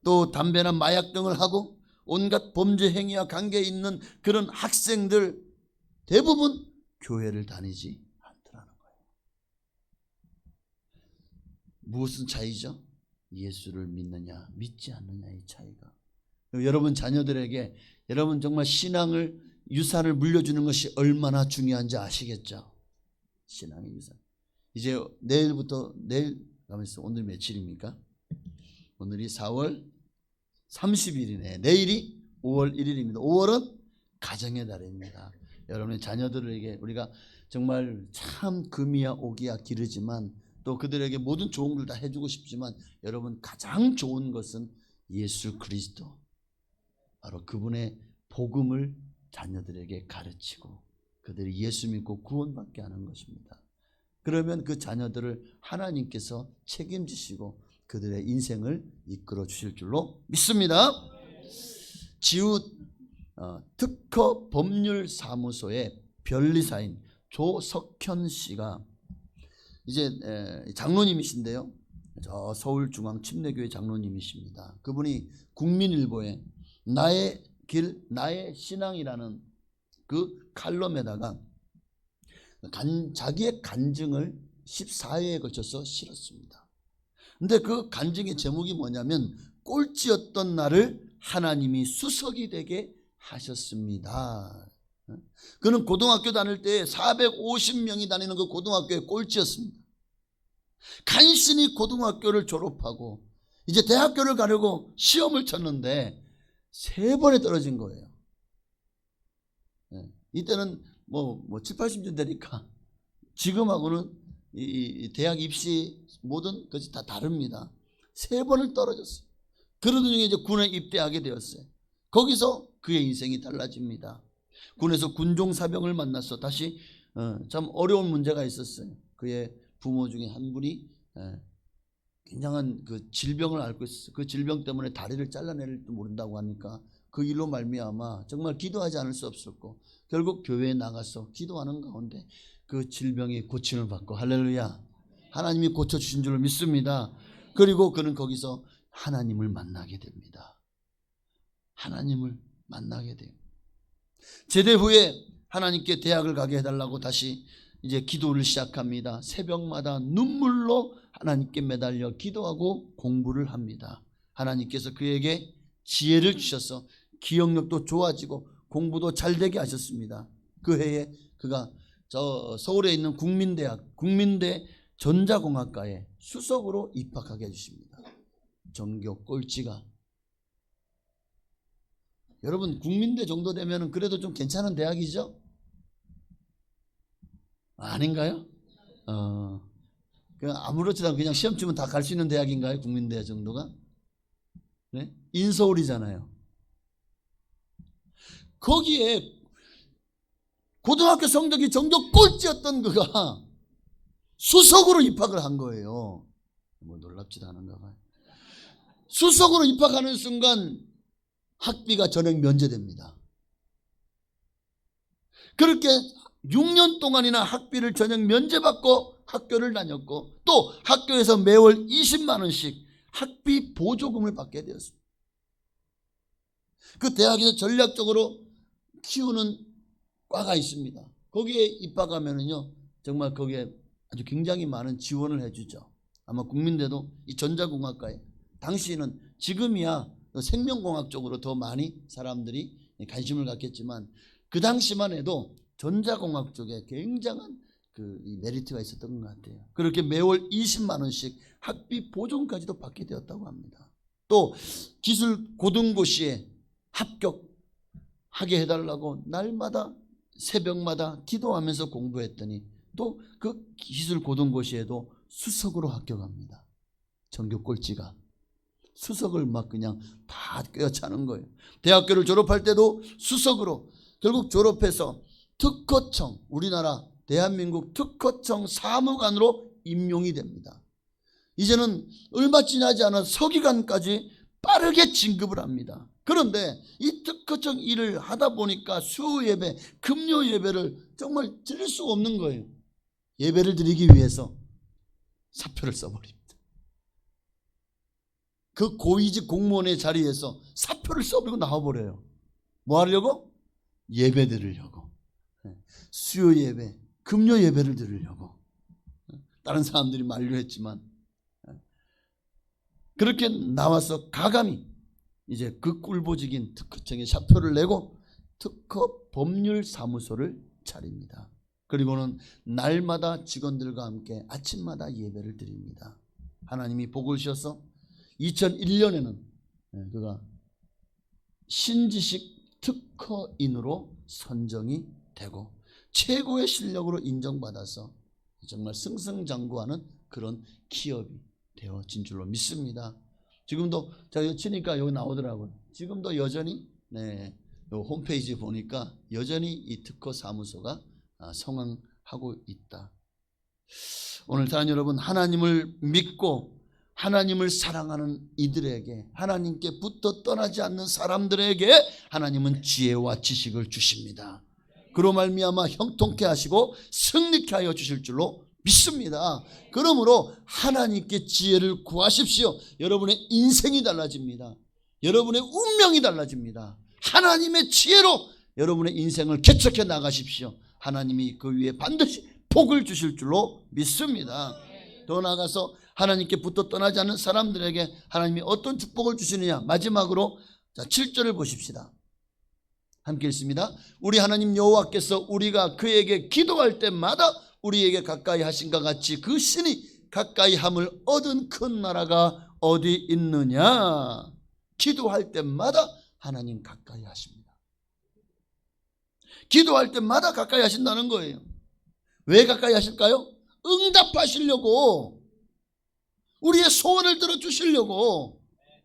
또 담배나 마약 등을 하고 온갖 범죄 행위와 관계 있는 그런 학생들 대부분 교회를 다니지 않더라는 거예요. 무슨 차이죠? 예수를 믿느냐 믿지 않느냐의 차이가. 여러분 자녀들에게 여러분 정말 신앙을 유산을 물려주는 것이 얼마나 중요한지 아시겠죠? 신앙의 유산. 이제 내일부터 내일 가면서 오늘 며칠입니까? 오늘이 4월 30일이네. 내일이 5월 1일입니다. 5월은 가정의 달입니다. 여러분의 자녀들에게 우리가 정말 참 금이야 오기야 기르지만 또 그들에게 모든 좋은 걸 다 해주고 싶지만 여러분 가장 좋은 것은 예수 그리스도, 바로 그분의 복음을 자녀들에게 가르치고 그들이 예수 믿고 구원받게 하는 것입니다. 그러면 그 자녀들을 하나님께서 책임지시고 그들의 인생을 이끌어 주실 줄로 믿습니다. 지읒 특허 법률사무소의 변리사인 조석현 씨가 이제 장로님이신데요. 저 서울중앙 침례교회 장로님이십니다. 그분이 국민일보에 나의 길 나의 신앙이라는 그 칼럼에다가 자기의 간증을 14회에 걸쳐서 실었습니다. 근데 그 간증의 제목이 뭐냐면 꼴찌였던 나를 하나님이 수석이 되게 하셨습니다. 그는 고등학교 다닐 때 450명이 다니는 그 고등학교의 꼴찌였습니다. 간신히 고등학교를 졸업하고 이제 대학교를 가려고 시험을 쳤는데 3번에 떨어진 거예요. 이때는 뭐 7, 80년 되니까 지금하고는 이 대학 입시 모든 것이 다 다릅니다. 3번을 떨어졌어요. 그러던 중에 이제 군에 입대하게 되었어요. 거기서 그의 인생이 달라집니다. 군에서 군종사병을 만나서 다시 참 어려운 문제가 있었어요. 그의 부모 중에 한 분이 굉장한 그 질병을 앓고 있었어요. 그 질병 때문에 다리를 잘라낼지도 모른다고 하니까 그 일로 말미암아 정말 기도하지 않을 수 없었고 결국 교회에 나가서 기도하는 가운데 그 질병이 고침을 받고 할렐루야 하나님이 고쳐주신 줄로 믿습니다. 그리고 그는 거기서 하나님을 만나게 됩니다. 하나님을 만나게 돼요. 제대 후에 하나님께 대학을 가게 해달라고 다시 이제 기도를 시작합니다. 새벽마다 눈물로 하나님께 매달려 기도하고 공부를 합니다. 하나님께서 그에게 지혜를 주셔서 기억력도 좋아지고 공부도 잘 되게 하셨습니다. 그 해에 그가 서울에 있는 국민대 전자공학과에 수석으로 입학하게 해주십니다. 전교 꼴찌가. 여러분 국민대 정도 되면 그래도 좀 괜찮은 대학이죠? 아닌가요? 그냥 아무렇지도 않고 그냥 시험 치면 다 갈 수 있는 대학인가요? 국민대 정도가? 네? 인서울이잖아요. 거기에 고등학교 성적이 전교 꼴찌였던 그가 수석으로 입학을 한 거예요. 뭐 놀랍지도 않은가 봐요. 수석으로 입학하는 순간 학비가 전액 면제됩니다. 그렇게 6년 동안이나 학비를 전액 면제받고 학교를 다녔고 또 학교에서 매월 20만 원씩 학비 보조금을 받게 되었습니다. 그 대학에서 전략적으로 키우는 과가 있습니다. 거기에 입학하면은요 정말 거기에 아주 굉장히 많은 지원을 해주죠. 아마 국민대도 이 전자공학과에 당시에는 지금이야 생명공학 쪽으로 더 많이 사람들이 관심을 갖겠지만 그 당시만 해도 전자공학 쪽에 굉장한 이 메리트가 있었던 것 같아요. 그렇게 매월 20만 원씩 학비 보존까지도 받게 되었다고 합니다. 또 기술 고등고시에 합격하게 해달라고 날마다 새벽마다 기도하면서 공부했더니 또 그 기술 고등고시에도 수석으로 합격합니다. 전교 꼴찌가 수석을 막 그냥 다 꿰어차는 거예요. 대학교를 졸업할 때도 수석으로 결국 졸업해서 특허청, 우리나라 대한민국 특허청 사무관으로 임용이 됩니다. 이제는 얼마 지나지 않아 서기관까지 빠르게 진급을 합니다. 그런데 이 특허청 일을 하다 보니까 수요 예배, 금요 예배를 정말 드릴 수가 없는 거예요. 예배를 드리기 위해서 사표를 써버립니다. 그 고위직 공무원의 자리에서 사표를 써버리고 나와버려요. 뭐 하려고? 예배 드리려고. 수요 예배, 금요 예배를 드리려고. 다른 사람들이 만류했지만 그렇게 나와서 가감히 이제 그 꿀보직인 특허청에 사표를 내고 특허 법률사무소를 차립니다. 그리고는 날마다 직원들과 함께 아침마다 예배를 드립니다. 하나님이 복을 주셔서 2001년에는 그가 신지식 특허인으로 선정이 되고 최고의 실력으로 인정받아서 정말 승승장구하는 그런 기업이 되어진 줄로 믿습니다. 지금도 제가 치니까 여기 나오더라고요. 지금도 여전히 요 홈페이지 보니까 여전히 이 특허 사무소가 성황하고 있다. 오늘 사랑 여러분, 하나님을 믿고 하나님을 사랑하는 이들에게, 하나님께 붙어 떠나지 않는 사람들에게 하나님은 지혜와 지식을 주십니다. 그로 말미암아 형통케 하시고 승리케 하여 주실 줄로 믿습니다. 그러므로 하나님께 지혜를 구하십시오. 여러분의 인생이 달라집니다. 여러분의 운명이 달라집니다. 하나님의 지혜로 여러분의 인생을 개척해 나가십시오. 하나님이 그 위에 반드시 복을 주실 줄로 믿습니다. 더 나아가서 하나님께 붙어 떠나지 않는 사람들에게 하나님이 어떤 축복을 주시느냐, 마지막으로 7절을 보십시다. 함께 읽습니다. 우리 하나님 여호와께서 우리가 그에게 기도할 때마다 우리에게 가까이 하신과 같이 그 신이 가까이 함을 얻은 큰 나라가 어디 있느냐. 기도할 때마다 하나님 가까이 하십니다. 기도할 때마다 가까이 하신다는 거예요. 왜 가까이 하실까요? 응답하시려고, 우리의 소원을 들어주시려고,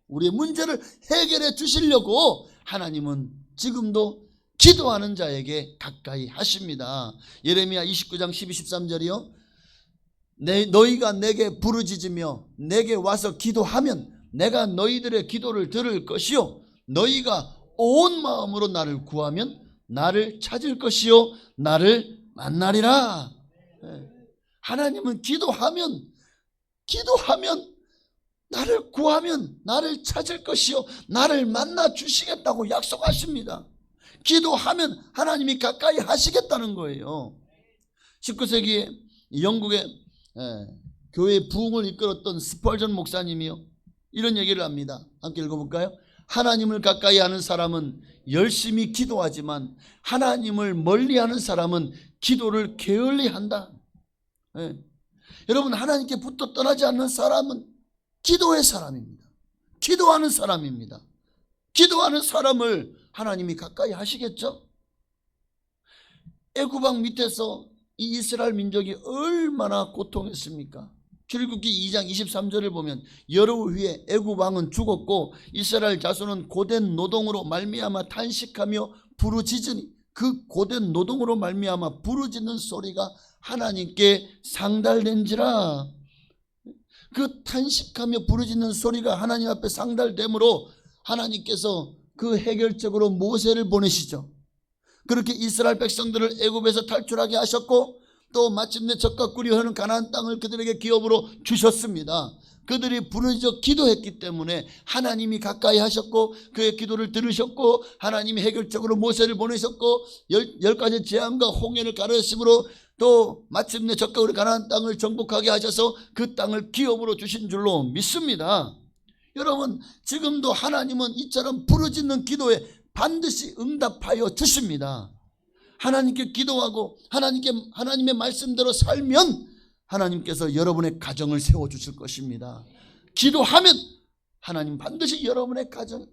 우리의 문제를 해결해 주시려고 하나님은 지금도 기도하는 자에게 가까이 하십니다. 예레미야 29장 12, 13절이요. 너희가 내게 부르짖으며 내게 와서 기도하면 내가 너희들의 기도를 들을 것이요 너희가 온 마음으로 나를 구하면 나를 찾을 것이요 나를 만나리라. 하나님은 기도하면 나를 구하면 나를 찾을 것이요 나를 만나 주시겠다고 약속하십니다. 기도하면 하나님이 가까이 하시겠다는 거예요. 19세기에 영국의 교회 부흥을 이끌었던 스펄전 목사님이요 이런 얘기를 합니다. 함께 읽어볼까요? 하나님을 가까이 하는 사람은 열심히 기도하지만 하나님을 멀리하는 사람은 기도를 게을리한다. 여러분, 하나님께 붙어 떠나지 않는 사람은 기도의 사람입니다. 기도하는 사람입니다. 기도하는 사람을 하나님이 가까이 하시겠죠? 애굽왕 밑에서 이 이스라엘 민족이 얼마나 고통했습니까? 출애굽기 2장 23절을 보면 여러 후에 애굽왕은 죽었고 이스라엘 자손은 고된 노동으로 말미암아 탄식하며 부르짖으니 그 고된 노동으로 말미암아 부르짖는 소리가 하나님께 상달된지라. 그 탄식하며 부르짖는 소리가 하나님 앞에 상달되므로 하나님께서 그 해결적으로 모세를 보내시죠. 그렇게 이스라엘 백성들을 애굽에서 탈출하게 하셨고 또 마침내 젖과 꿀이 흐르는 가나안 땅을 그들에게 기업으로 주셨습니다. 그들이 부르짖어 기도했기 때문에 하나님이 가까이 하셨고 그의 기도를 들으셨고 하나님이 해결적으로 모세를 보내셨고 열 가지 재앙과 홍해를 가르심으로 또 마침내 젖과 꿀이 가나안 땅을 정복하게 하셔서 그 땅을 기업으로 주신 줄로 믿습니다. 여러분, 지금도 하나님은 이처럼 부르짖는 기도에 반드시 응답하여 주십니다. 하나님께 기도하고 하나님의 말씀대로 살면 하나님께서 여러분의 가정을 세워주실 것입니다. 기도하면 하나님 반드시 여러분의 가정,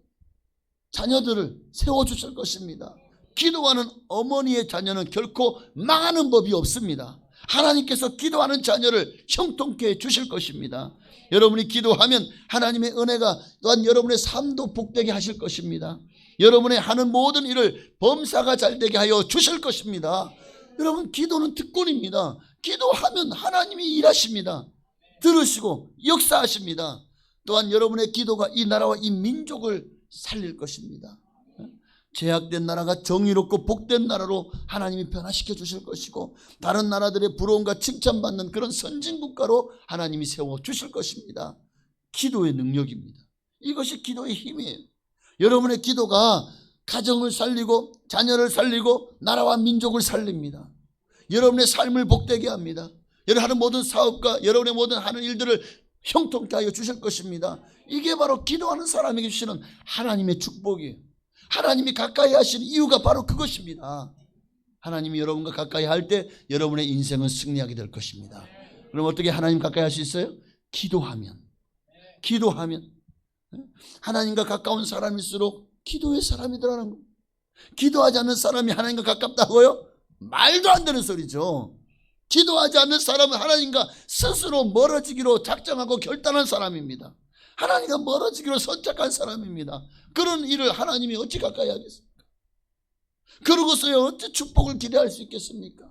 자녀들을 세워주실 것입니다. 기도하는 어머니의 자녀는 결코 망하는 법이 없습니다. 하나님께서 기도하는 자녀를 형통케 해 주실 것입니다. 여러분이 기도하면 하나님의 은혜가 또한 여러분의 삶도 복되게 하실 것입니다. 여러분의 하는 모든 일을 범사가 잘되게 하여 주실 것입니다. 여러분, 기도는 특권입니다. 기도하면 하나님이 일하십니다. 들으시고 역사하십니다. 또한 여러분의 기도가 이 나라와 이 민족을 살릴 것입니다. 제약된 나라가 정의롭고 복된 나라로 하나님이 변화시켜 주실 것이고 다른 나라들의 부러움과 칭찬받는 그런 선진국가로 하나님이 세워주실 것입니다. 기도의 능력입니다. 이것이 기도의 힘이에요. 여러분의 기도가 가정을 살리고 자녀를 살리고 나라와 민족을 살립니다. 여러분의 삶을 복되게 합니다. 여러분 하는 모든 사업과 여러분의 모든 하는 일들을 형통케 하여 주실 것입니다. 이게 바로 기도하는 사람에게 주시는 하나님의 축복이에요. 하나님이 가까이 하시는 이유가 바로 그것입니다. 하나님이 여러분과 가까이 할 때 여러분의 인생은 승리하게 될 것입니다. 그럼 어떻게 하나님 가까이 할 수 있어요? 기도하면. 하나님과 가까운 사람일수록 기도의 사람이더라는 겁니다. 기도하지 않는 사람이 하나님과 가깝다고요? 말도 안 되는 소리죠. 기도하지 않는 사람은 하나님과 스스로 멀어지기로 작정하고 결단한 사람입니다. 하나님과 멀어지기로 선택한 사람입니다. 그런 일을 하나님이 어찌 가까이 하겠습니까? 그러고서야 어찌 축복을 기대할 수 있겠습니까?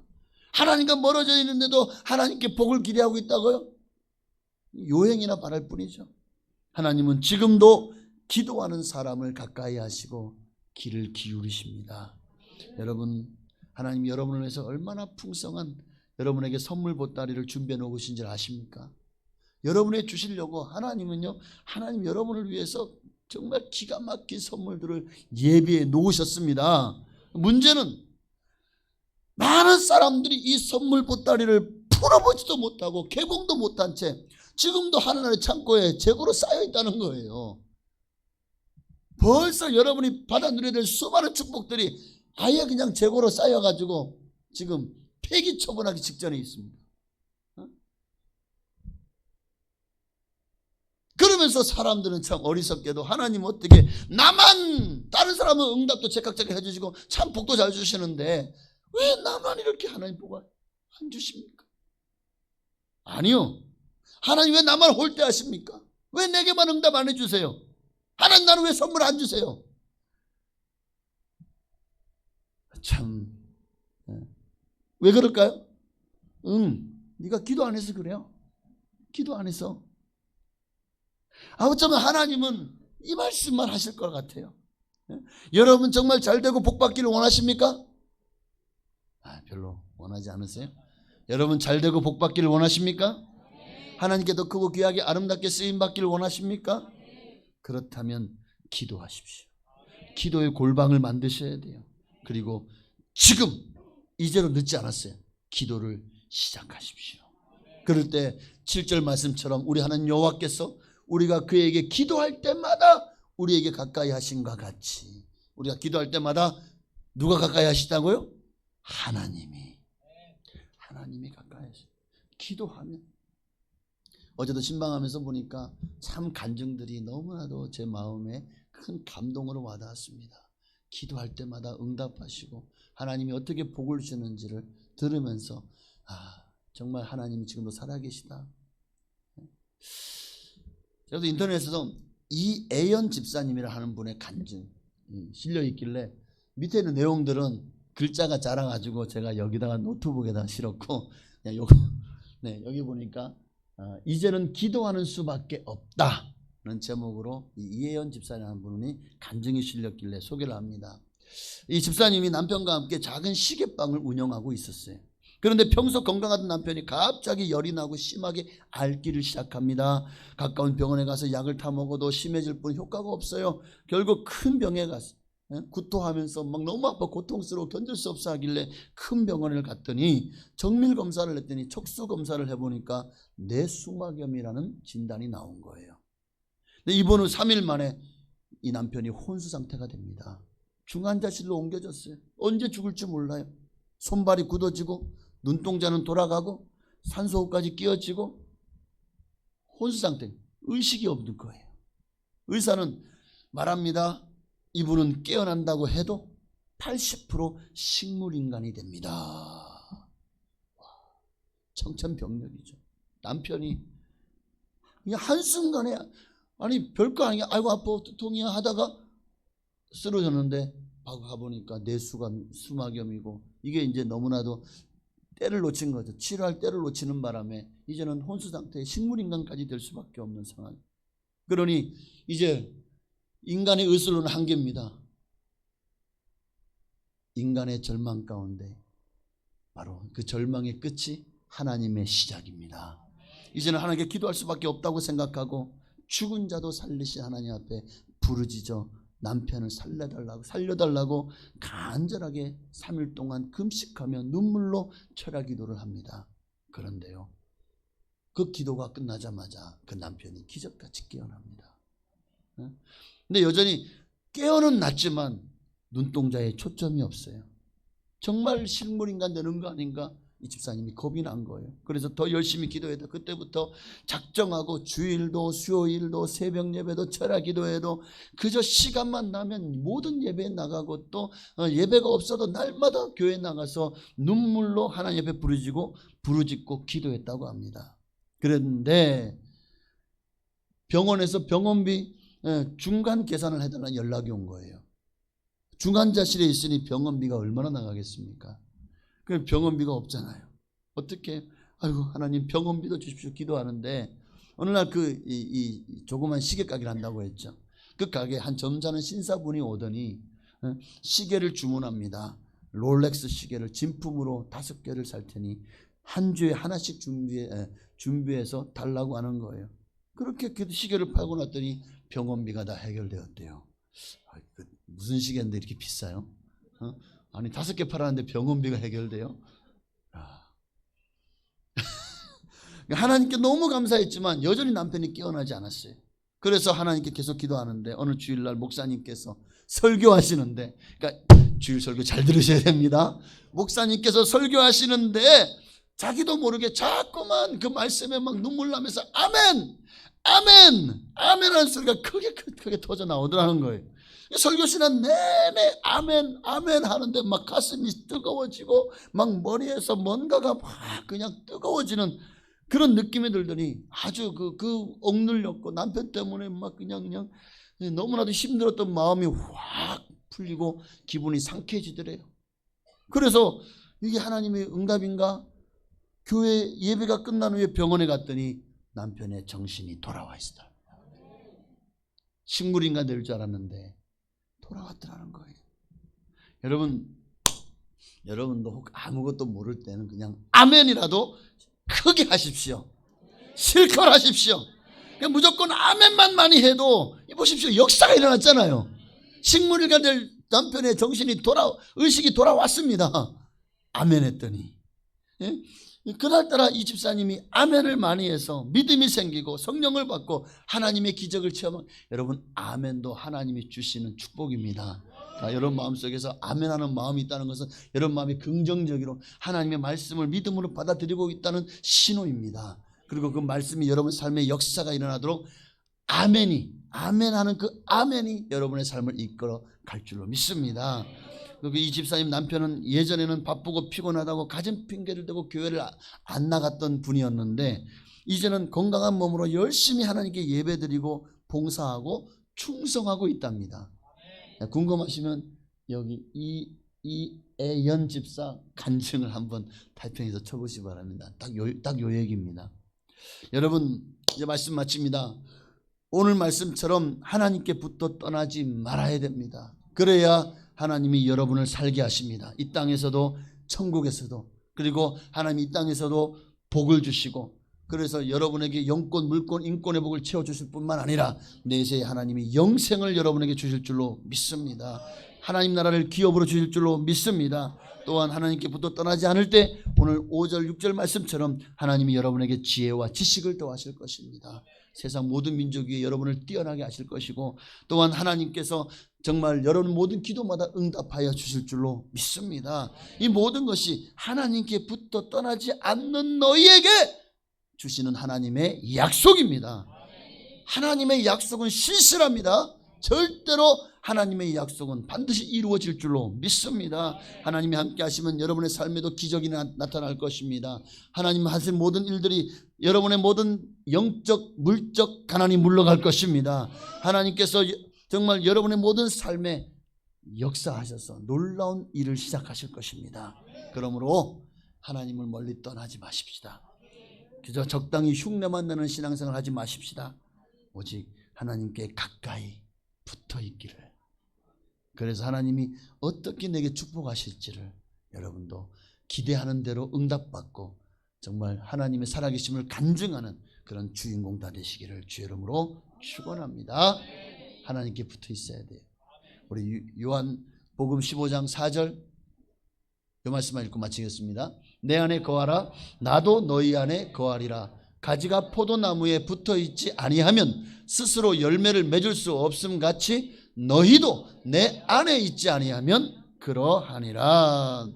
하나님과 멀어져 있는데도 하나님께 복을 기대하고 있다고요? 요행이나 바랄 뿐이죠. 하나님은 지금도 기도하는 사람을 가까이 하시고 귀를 기울이십니다. 여러분, 하나님이 여러분을 위해서 얼마나 풍성한 여러분에게 선물 보따리를 준비해 놓으신 줄 아십니까? 여러분에게 주시려고 하나님은요, 하나님 여러분을 위해서 정말 기가 막힌 선물들을 예비해 놓으셨습니다. 문제는 많은 사람들이 이 선물 보따리를 풀어보지도 못하고 개봉도 못한 채 지금도 하나님의 창고에 재고로 쌓여 있다는 거예요. 벌써 여러분이 받아 누려야 될 수많은 축복들이 아예 그냥 재고로 쌓여가지고 지금 폐기 처분하기 직전에 있습니다. 그러면서 사람들은 참 어리석게도 하나님 어떻게 나만, 다른 사람은 응답도 제각각 해주시고 참 복도 잘 주시는데 왜 나만 이렇게 하나님 복을 안 주십니까? 아니요. 하나님 왜 나만 홀대하십니까? 왜 내게만 응답 안 해주세요? 하나님 나는 왜 선물 안 주세요? 참, 왜 그럴까요? 네가 기도 안 해서 그래요. 기도 안 해서. 어쩌면 하나님은 이 말씀만 하실 것 같아요. 여러분 정말 잘 되고 복 받기를 원하십니까? 별로 원하지 않으세요? 여러분 잘 되고 복 받기를 원하십니까? 하나님께 더 크고 귀하게 아름답게 쓰임 받기를 원하십니까? 그렇다면 기도하십시오. 기도의 골방을 만드셔야 돼요. 그리고 지금 이제로 늦지 않았어요. 기도를 시작하십시오. 그럴 때 7절 말씀처럼 우리 하나님 여호와께서 우리가 그에게 기도할 때마다 우리에게 가까이 하신과 같이, 우리가 기도할 때마다 누가 가까이 하시다고요? 하나님이 가까이 하시. 기도하면, 어제도 신방하면서 보니까 참 간증들이 너무나도 제 마음에 큰 감동으로 와닿았습니다. 기도할 때마다 응답하시고 하나님이 어떻게 복을 주는지를 들으면서 정말 하나님이 지금도 살아계시다. 저도 인터넷에서 이애연 집사님이라 하는 분의 간증 실려 있길래 밑에 있는 내용들은 글자가 작아가지고 제가 여기다가 노트북에다 실었고, 그냥 요거 여기 보니까 이제는 기도하는 수밖에 없다는 제목으로 이애연 집사라는 분이 간증이 실렸길래 소개를 합니다. 이 집사님이 남편과 함께 작은 시계방을 운영하고 있었어요. 그런데 평소 건강하던 남편이 갑자기 열이 나고 심하게 앓기를 시작합니다. 가까운 병원에 가서 약을 타 먹어도 심해질 뿐 효과가 없어요. 결국 큰 병에 가서 구토하면서 막 너무 아파 고통스러워 견딜 수 없어 하길래 큰 병원을 갔더니 정밀 검사를 했더니 척수 검사를 해보니까 뇌수막염이라는 진단이 나온 거예요. 근데 입원 후 3일 만에 이 남편이 혼수 상태가 됩니다. 중환자실로 옮겨졌어요. 언제 죽을지 몰라요. 손발이 굳어지고 눈동자는 돌아가고 산소호흡까지 끼어지고 혼수 상태, 의식이 없는 거예요. 의사는 말합니다. 이분은 깨어난다고 해도 80% 식물인간이 됩니다. 청천벽력이죠. 남편이 그냥 한순간에 별거 아니야, 아이고 아파 두통이야 하다가 쓰러졌는데 가보니까 뇌수막염이고, 이게 이제 너무나도 때를 놓친 거죠. 치료할 때를 놓치는 바람에 이제는 혼수 상태에 식물인간까지 될 수밖에 없는 상황. 그러니 이제 인간의 의술로는 한계입니다. 인간의 절망 가운데 바로 그 절망의 끝이 하나님의 시작입니다. 이제는 하나님께 기도할 수밖에 없다고 생각하고 죽은 자도 살리신 하나님 앞에 부르짖어 남편을 살려달라고 간절하게 3일 동안 금식하며 눈물로 철야 기도를 합니다. 그런데요, 그 기도가 끝나자마자 그 남편이 기적같이 깨어납니다. 근데 여전히 깨어는 났지만 눈동자에 초점이 없어요. 정말 식물인간 되는 거 아닌가? 이 집사님이 겁이 난 거예요. 그래서 더 열심히 기도해도 그때부터 작정하고 주일도 수요일도 새벽 예배도 철야 기도해도 그저 시간만 나면 모든 예배에 나가고 또 예배가 없어도 날마다 교회에 나가서 눈물로 하나님 앞에 부르짖고 기도했다고 합니다. 그런데 병원에서 병원비 중간 계산을 해달라는 연락이 온 거예요. 중환자실에 있으니 병원비가 얼마나 나가겠습니까? 그 병원비가 없잖아요. 어떻게? 아이고 하나님 병원비도 주십시오 기도하는데, 어느 날 이 조그만 시계 가게를 한다고 했죠. 그 가게 한 점잖은 신사분이 오더니 시계를 주문합니다. 롤렉스 시계를 진품으로 5개를 살 테니 한 주에 하나씩 준비해서 달라고 하는 거예요. 그렇게 시계를 팔고 났더니 병원비가 다 해결되었대요. 무슨 시계인데 이렇게 비싸요? 아니 5개 팔았는데 병원비가 해결돼요? 하나님께 너무 감사했지만 여전히 남편이 깨어나지 않았어요. 그래서 하나님께 계속 기도하는데 어느 주일날 목사님께서 설교하시는데, 그러니까 주일 설교 잘 들으셔야 됩니다. 목사님께서 설교하시는데 자기도 모르게 자꾸만 그 말씀에 막 눈물 나면서 아멘 아멘 아멘 하는 소리가 크게 터져 나오더라는 거예요. 설교 시간 내내 아멘 아멘 하는데 막 가슴이 뜨거워지고 막 머리에서 뭔가가 막 그냥 뜨거워지는 그런 느낌이 들더니 아주 그 억눌렸고 남편 때문에 막 그냥 너무나도 힘들었던 마음이 확 풀리고 기분이 상쾌해지더래요. 그래서 이게 하나님의 응답인가? 교회 예배가 끝난 후에 병원에 갔더니 남편의 정신이 돌아와 있었다. 식물인간 될 줄 알았는데 돌아왔더라는 거예요. 여러분도 혹 아무것도 모를 때는 그냥 아멘이라도 크게 하십시오. 실컷 하십시오. 그냥 무조건 아멘만 많이 해도 보십시오. 역사가 일어났잖아요. 식물일가 될 남편의 의식이 돌아왔습니다. 아멘 했더니, 예? 그날따라 이 집사님이 아멘을 많이 해서 믿음이 생기고 성령을 받고 하나님의 기적을 체험한, 여러분 아멘도 하나님이 주시는 축복입니다. 여러분 마음속에서 아멘하는 마음이 있다는 것은 여러분 마음이 긍정적으로 하나님의 말씀을 믿음으로 받아들이고 있다는 신호입니다. 그리고 그 말씀이 여러분 삶의 역사가 일어나도록 아멘하는 그 아멘이 여러분의 삶을 이끌어 갈 줄로 믿습니다. 그리고 이 집사님 남편은 예전에는 바쁘고 피곤하다고 가진 핑계를 대고 교회를 안 나갔던 분이었는데, 이제는 건강한 몸으로 열심히 하나님께 예배드리고 봉사하고 충성하고 있답니다. 궁금하시면 여기 이애연 집사 간증을 한번 타이핑해서 쳐보시기 바랍니다. 딱 요 얘기입니다. 여러분 이제 말씀 마칩니다. 오늘 말씀처럼 하나님께 붙어 떠나지 말아야 됩니다. 그래야 하나님이 여러분을 살게 하십니다. 이 땅에서도 천국에서도. 그리고 하나님이 이 땅에서도 복을 주시고, 그래서 여러분에게 영권, 물권, 인권의 복을 채워주실 뿐만 아니라 내세에 하나님이 영생을 여러분에게 주실 줄로 믿습니다. 하나님 나라를 기업으로 주실 줄로 믿습니다. 또한 하나님께 붙어 떠나지 않을 때 오늘 5절 6절 말씀처럼 하나님이 여러분에게 지혜와 지식을 더하실 것입니다. 세상 모든 민족 위에 여러분을 뛰어나게 하실 것이고, 또한 하나님께서 정말 여러분 모든 기도마다 응답하여 주실 줄로 믿습니다. 이 모든 것이 하나님께 붙어 떠나지 않는 너희에게 주시는 하나님의 약속입니다. 하나님의 약속은 신실합니다. 절대로 하나님의 약속은 반드시 이루어질 줄로 믿습니다. 하나님이 함께 하시면 여러분의 삶에도 기적이 나타날 것입니다. 하나님 하신 모든 일들이 여러분의 모든 영적, 물적 가난이 물러갈 것입니다. 하나님께서 정말 여러분의 모든 삶에 역사하셔서 놀라운 일을 시작하실 것입니다. 그러므로 하나님을 멀리 떠나지 마십시다. 그저 적당히 흉내만 내는 신앙생활 하지 마십시다. 오직 하나님께 가까이 붙어 있기를. 그래서 하나님이 어떻게 내게 축복하실지를 여러분도 기대하는 대로 응답받고 정말 하나님의 살아계심을 간증하는 그런 주인공 다 되시기를 주의 이름으로 축원합니다. 하나님께 붙어 있어야 돼요. 우리 요한복음 15장 4절 이 말씀만 읽고 마치겠습니다. 내 안에 거하라, 나도 너희 안에 거하리라. 가지가 포도나무에 붙어 있지 아니하면 스스로 열매를 맺을 수 없음 같이 너희도 내 안에 있지 아니하면 그러하니라.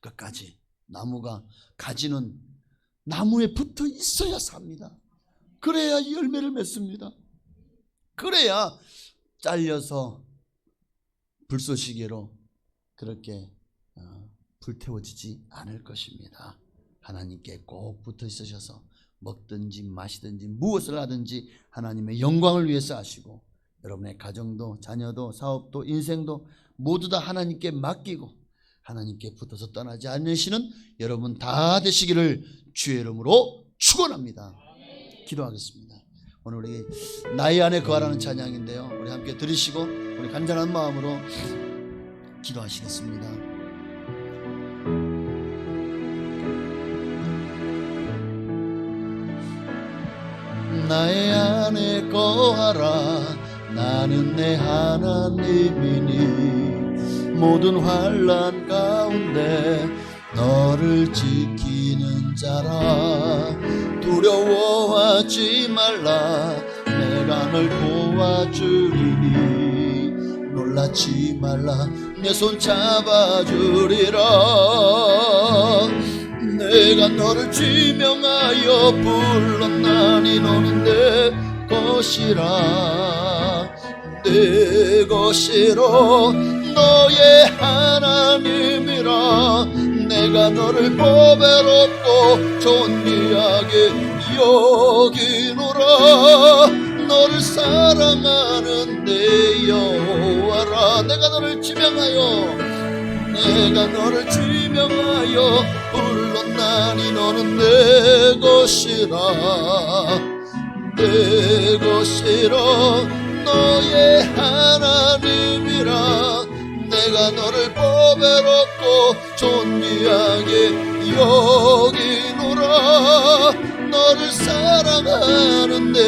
끝까지 가지는 나무에 붙어 있어야 삽니다. 그래야 열매를 맺습니다. 그래야 잘려서 불쏘시개로 그렇게 불태워지지 않을 것입니다. 하나님께 꼭 붙어 있으셔서 먹든지 마시든지 무엇을 하든지 하나님의 영광을 위해서 하시고, 여러분의 가정도 자녀도 사업도 인생도 모두 다 하나님께 맡기고 하나님께 붙어서 떠나지 않으시는 여러분 다 되시기를 주의 이름으로 축원합니다. 기도하겠습니다. 오늘 우리 나의 안에 거하라는 찬양인데요, 우리 함께 들으시고 우리 간절한 마음으로 기도하시겠습니다. 나의 안에 거하라, 나는 내 하나님이니 모든 환난 가운데 너를 지키는 자라. 두려워하지 말라, 내가 널 도와주리니 놀라지 말라, 내 손 잡아주리라. 내가 너를 지명하여 불렀나니 너는 내 것이라. 내 것이로 너의 하나님이라. 내가 너를 보배롭고 존귀하게 여기노라. 너를 사랑하는 내 여호와라. 내가 너를 지명하여 불렀나니 너는 내 것이라. 내 것이라. 너의 하나님이라 내가 너를 보배롭고 존귀하게 여기노라. 너를 사랑하는데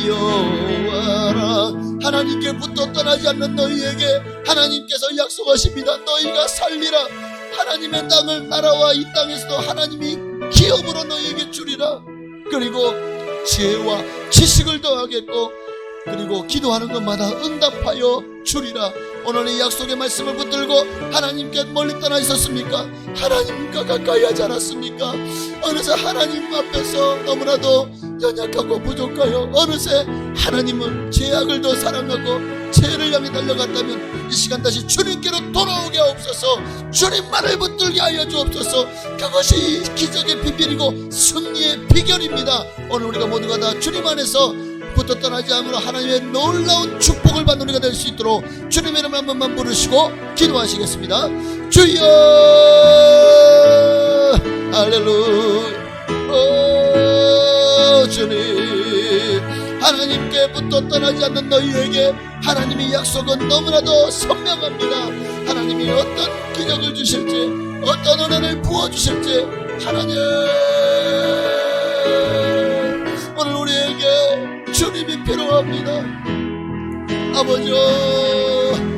여호와라. 하나님께부터 떠나지 않는 너희에게 하나님께서 약속하십니다. 너희가 살리라. 하나님의 땅을 나라와 이 땅에서도 하나님이 기업으로 너희에게 주리라. 그리고 지혜와 지식을 더하겠고 그리고 기도하는 것마다 응답하여 주리라. 오늘 이 약속의 말씀을 붙들고 하나님께 멀리 떠나 있었습니까? 하나님과 가까이 하지 않았습니까? 어느새 하나님 앞에서 너무나도 연약하고 부족하여 어느새 하나님은 죄악을 더 사랑하고 죄를 향해 달려갔다면 이 시간 다시 주님께로 돌아오게 하옵소서. 주님만을 붙들게 하여 주옵소서. 그것이 이 기적의 비밀이고 승리의 비결입니다. 오늘 우리가 모두가 다 주님 안에서 부터 떠나지 않으로 하나님의 놀라운 축복을 받는 우리가 될 수 있도록 주님의 이름을 한 번만 부르시고 기도하시겠습니다. 주여 할렐루야. 주님, 하나님께부터 떠나지 않는 너희에게 하나님의 약속은 너무나도 선명합니다. 하나님이 어떤 기적을 주실지 어떤 은혜를 부어주실지 하나님 오늘 우리에게 주님이 필요합니다. 아버지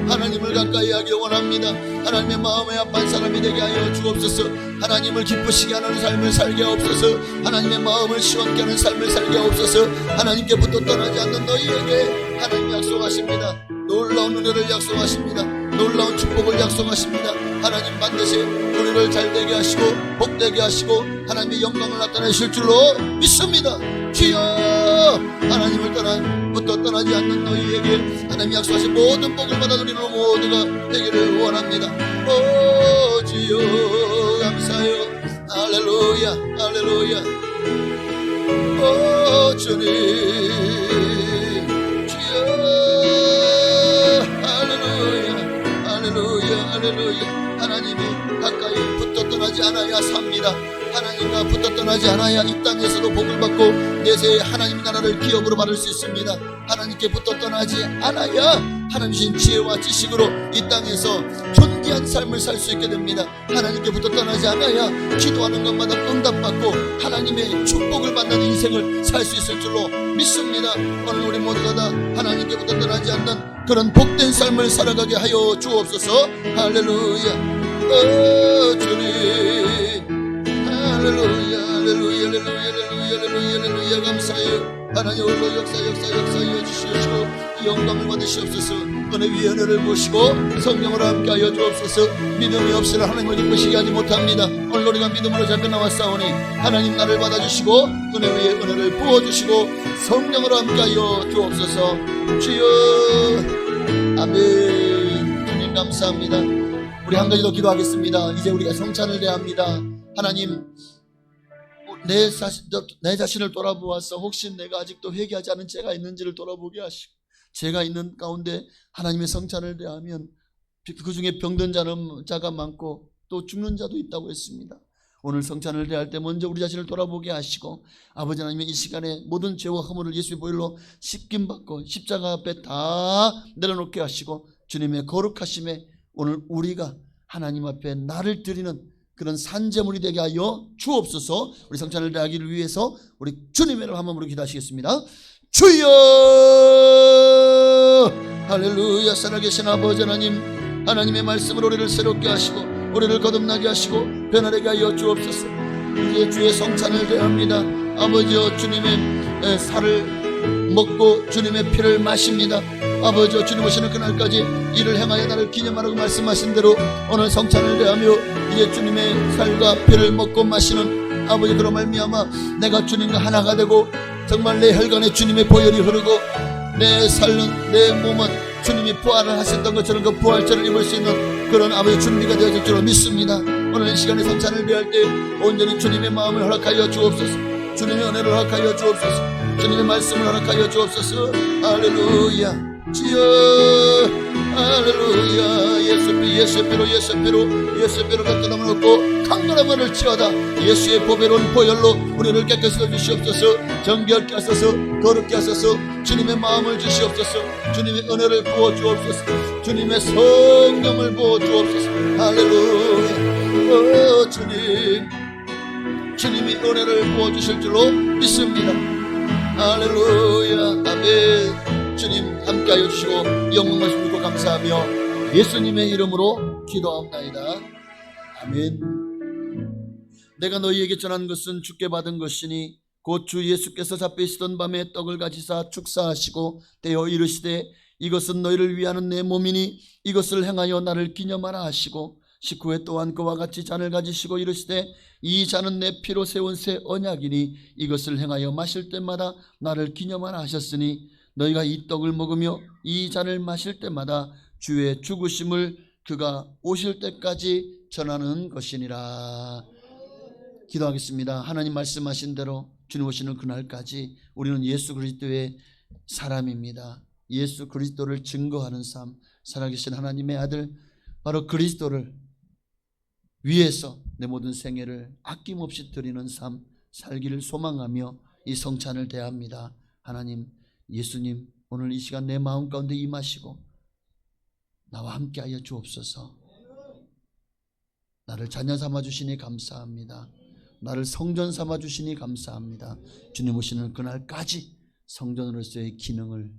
하나님을 가까이 하길 원합니다. 하나님의 마음에 아픈 사람이 되게 하여 주옵소서. 하나님을 기쁘시게 하는 삶을 살게 하옵소서. 하나님의 마음을 시원케 하는 삶을 살게 하옵소서. 하나님께부터 떠나지 않는 너희에게 하나님 약속하십니다. 놀라운 은혜를 약속하십니다. 놀라운 축복을 약속하십니다. 하나님 반드시 우리를 잘되게 하시고 복되게 하시고 하나님의 영광을 나타내실 줄로 믿습니다. 주여 하나님을 부터 떠나지 않는 너희에게 하나님 약속하신 모든 복을 받아 누리는 모두가 되기를 원합니다. 오 주여 감사해요. 할렐루야 할렐루야. 오 주님 주여 할렐루야 할렐루야 할렐루야. 하나님이 가까이 붙어 떠나지 않아야 삽니다. 하나님과 붙어 떠나지 않아야 이 땅에서도 복을 받고 내세의 하나님 나라를 기업으로 받을 수 있습니다. 하나님께 붙어 떠나지 않아야 하나님 주신 지혜와 지식으로 이 땅에서 존귀한 삶을 살 수 있게 됩니다. 하나님께 붙어 떠나지 않아야 기도하는 것마다 응답받고 하나님의 축복을 받는 인생을 살 수 있을 줄로 믿습니다. 오늘 우리 모두가 다 하나님께 붙어 떠나지 않는 그런 복된 삶을 살아가게 하여 주옵소서. 할렐루야. 주님 할렐루야 할렐루야 할렐루야 할렐루야 할렐루야. 감사해요. 하나님 오늘도 역사하여 주시옵시고 영광을 받으시옵소서. 은혜 위에 은혜를 보시고 성령으로 함께하여 주옵소서. 믿음이 없으나 하나님을 기쁘시게 하지 못합니다. 오늘 우리가 믿음으로 잡혀 나왔사오니 하나님 나를 받아주시고 은혜 위에 은혜를 부어주시고 성령으로 함께하여 주옵소서. 주여 아멘. 주님 감사합니다. 우리 한 가지 더 기도하겠습니다. 이제 우리가 성찬을 대합니다. 하나님 내 자신을 돌아보아서 혹시 내가 아직도 회개하지 않은 죄가 있는지를 돌아보게 하시고 죄가 있는 가운데 하나님의 성찬을 대하면 그 중에 병든 자가 많고 또 죽는 자도 있다고 했습니다. 오늘 성찬을 대할 때 먼저 우리 자신을 돌아보게 하시고 아버지 하나님의 이 시간에 모든 죄와 허물을 예수의 보혈로 씻김받고 십자가 앞에 다 내려놓게 하시고 주님의 거룩하심에 오늘 우리가 하나님 앞에 나를 드리는 그런 산제물이 되게 하여 주옵소서. 우리 성찬을 대하기를 위해서 우리 주님의 이름으로 한 번으로 기도하시겠습니다. 주여 할렐루야. 살아계신 아버지 하나님, 하나님의 말씀으로 우리를 새롭게 하시고 우리를 거듭나게 하시고 변화되게 하여 주옵소서. 이제 주의 성찬을 대합니다. 아버지여 주님의 살을 먹고 주님의 피를 마십니다. 아버지여 주님 오시는 그날까지 이를 행하여 나를 기념하라고 말씀하신 대로 오늘 성찬을 대하며 이제 주님의 살과 피를 먹고 마시는 아버지 그런 말미암아 내가 주님과 하나가 되고 정말 내 혈관에 주님의 보혈이 흐르고 내 삶은 내 몸은 주님이 부활을 하셨던 것처럼 그 부활절을 입을 수 있는 그런 아버지 준비가 되어질 줄로 믿습니다. 오늘 이 시간에 성찬을 대할 때 온전히 주님의 마음을 허락하여 주옵소서. 주님의 은혜를 허락하여 주옵소서. 주님의 말씀을 허락하여 주옵소서. 할렐루야 주여 할렐루야. 예수의 피로 깨끗함을 얻고 강건함을 치어다. 예수의 보배로운 보혈로 우리를 깨끗이 해주시옵소서. 정결케 하소서. 거룩게 하소서. 주님의 마음을 주시옵소서. 주님의 은혜를 부어주옵소서. 주님의 성령을 부어주옵소서. 할렐루야. 주님이 은혜를 부어주실 줄로 믿습니다. 할렐루야. 아멘. 주님 함께하여 주시고 영광 말씀 믿고 감사하며 예수님의 이름으로 기도하옵나이다. 아멘. 내가 너희에게 전한 것은 주께 받은 것이니 곧 주 예수께서 잡혀 있었던 밤에 떡을 가지사 축사하시고 떼어 이르시되 이것은 너희를 위하는 내 몸이니 이것을 행하여 나를 기념하라 하시고 식후에 또한 그와 같이 잔을 가지시고 이르시되 이 잔은 내 피로 세운 새 언약이니 이것을 행하여 마실 때마다 나를 기념하라 하셨으니 너희가 이 떡을 먹으며 이 잔을 마실 때마다 주의 죽으심을 그가 오실 때까지 전하는 것이니라. 기도하겠습니다. 하나님 말씀하신 대로 주님 오시는 그날까지 우리는 예수 그리스도의 사람입니다. 예수 그리스도를 증거하는 삶, 살아계신 하나님의 아들 바로 그리스도를 위해서 내 모든 생애를 아낌없이 드리는 삶 살기를 소망하며 이 성찬을 대합니다. 하나님, 예수님 오늘 이 시간 내 마음 가운데 임하시고 나와 함께하여 주옵소서. 나를 자녀 삼아주시니 감사합니다. 나를 성전 삼아주시니 감사합니다. 주님 오시는 그날까지 성전으로서의 기능을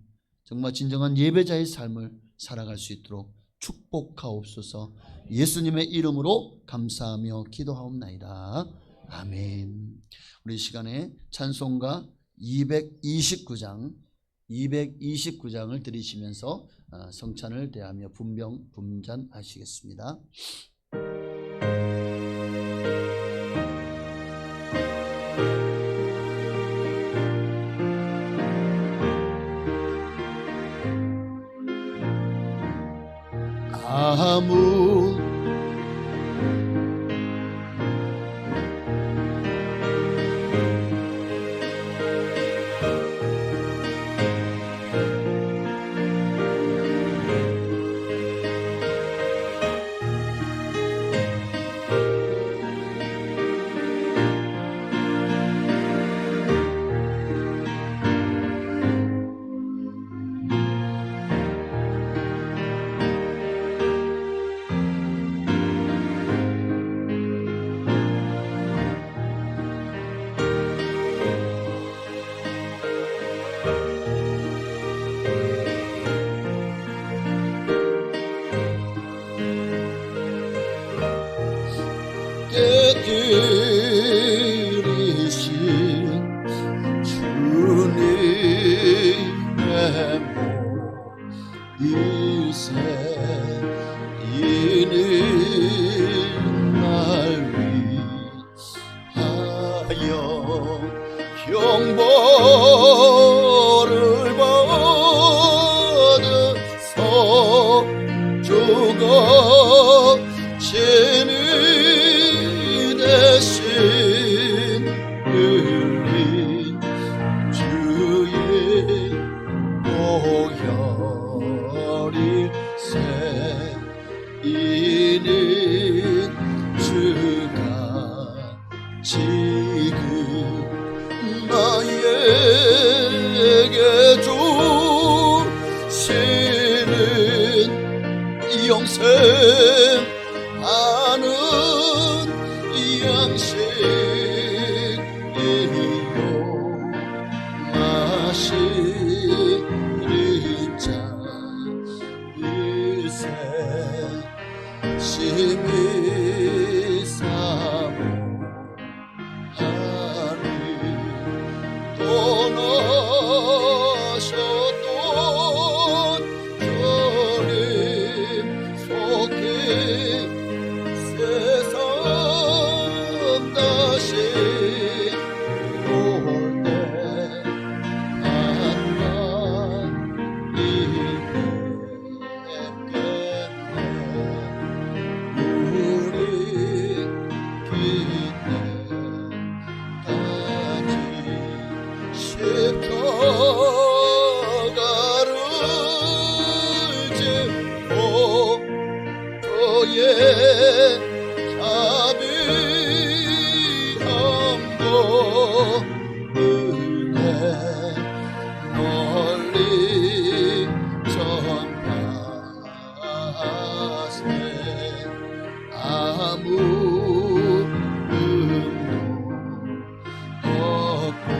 정말 진정한 예배자의 삶을 살아갈 수 있도록 축복하옵소서. 예수님의 이름으로 감사하며 기도하옵나이다. 아멘. 우리 시간에 찬송가 229장을 들으시면서 성찬을 대하며 분잔하시겠습니다. 아무 깨뜨리신 주님의 모이세 이는 날 위하여 형벌을 받아서 죽어지는 대신 흘린 주의 보혈일세 이는 주가 지금 나에게 주시는 영생 하는 양식이요 마시는 자 일세 심히 사모하니 떠나셨던 주님 속에 세상 다시 올 때 한간이 뵙겠네. 우리 자비함도 은혜 널리 전하세 아무 없고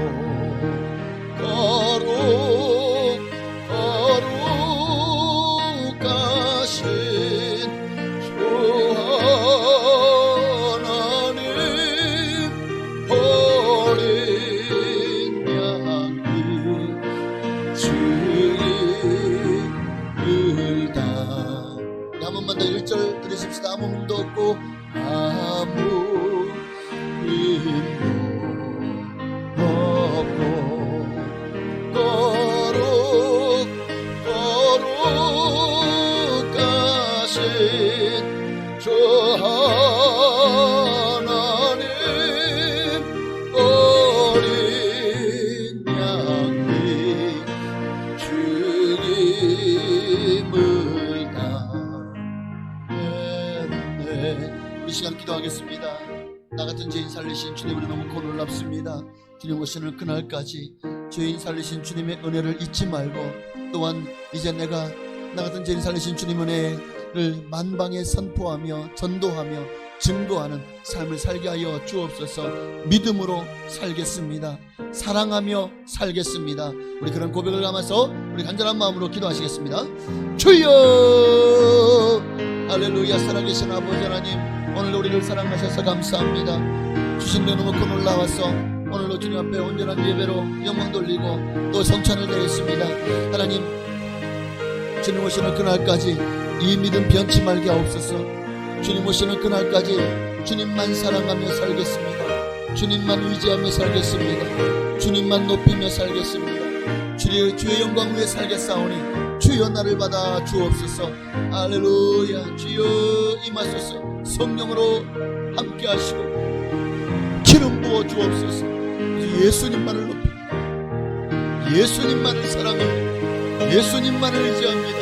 거룩하신 주 하나님 어린 양이 주를 다 한 번만 더 1절 들으십시다. 아무 힘도 없고 아무 힘도 없고 거룩하신 주 하나님 어린 양이 주님을 다 우리 시간 기도하겠습니다. 나 같은 죄인 살리신 주님을 너무 놀랍습니다. 주님 오시는 그날까지 죄인 살리신 주님의 은혜를 잊지 말고 또한 이제 내가 나 같은 죄인 살리신 주님 은혜를 만방에 선포하며 전도하며 증거하는 삶을 살게 하여 주옵소서. 믿음으로 살겠습니다. 사랑하며 살겠습니다. 우리 그런 고백을 담아서 우리 간절한 마음으로 기도하시겠습니다. 주여 할렐루야. 살아계신 아버지 하나님, 오늘 우리를 사랑하셔서 감사합니다. 주신 내 너무 큰 놀라워서 오늘도 주님 앞에 온전한 예배로 영광 돌리고 또 성찬을 드리겠습니다. 하나님, 주님 오시는 그날까지 이 믿음 변치 말게 하옵소서. 주님 오시는 그날까지 주님만 사랑하며 살겠습니다. 주님만 의지하며 살겠습니다. 주님만 높이며 살겠습니다. 주의 영광 위에 살겠사오니 주여 나를 받아 주옵소서. 할렐루야. 주여 임하소서. 성령으로 함께 하시고 기름 부어 주옵소서. 예수님만을 높이 예수님만을 사랑합니다. 예수님만을 의지합니다.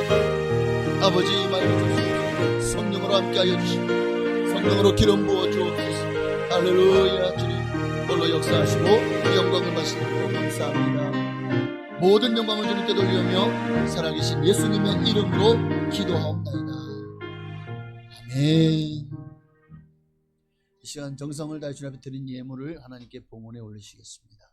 아버지 임하여 주옵소서. 성령으로 함께 하여 주시고 성령으로 기름 부어 주옵소서. 할렐루야. 주님 홀로 역사하시고 영광을 받으시고 감사합니다. 모든 영광을 주님께 돌리며 살아계신 예수님의 이름으로 기도하옵나이다. 아멘. 이 시간 정성을 다해 주님 앞에 드린 예물을 하나님께 봉헌에 올리시겠습니다.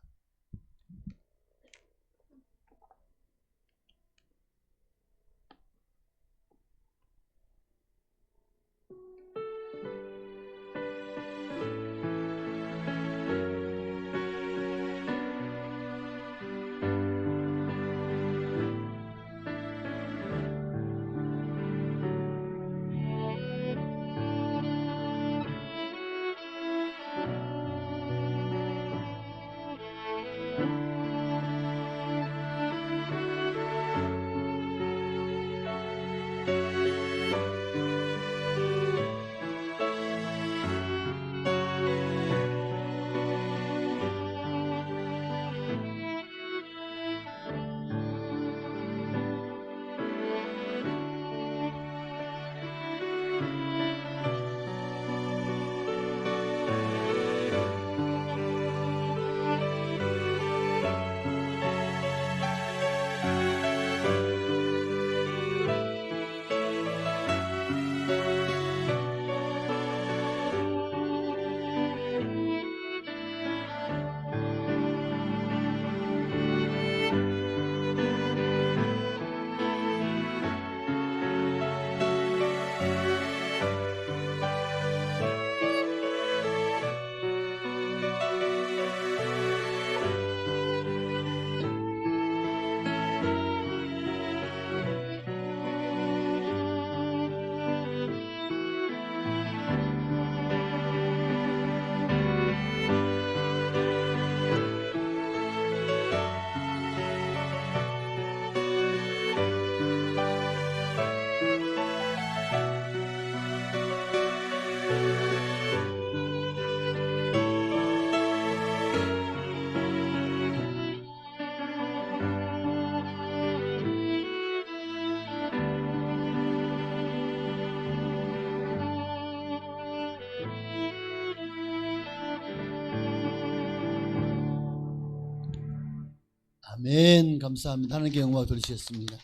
아멘. 감사합니다. 하나님께 영광 돌리시겠습니다.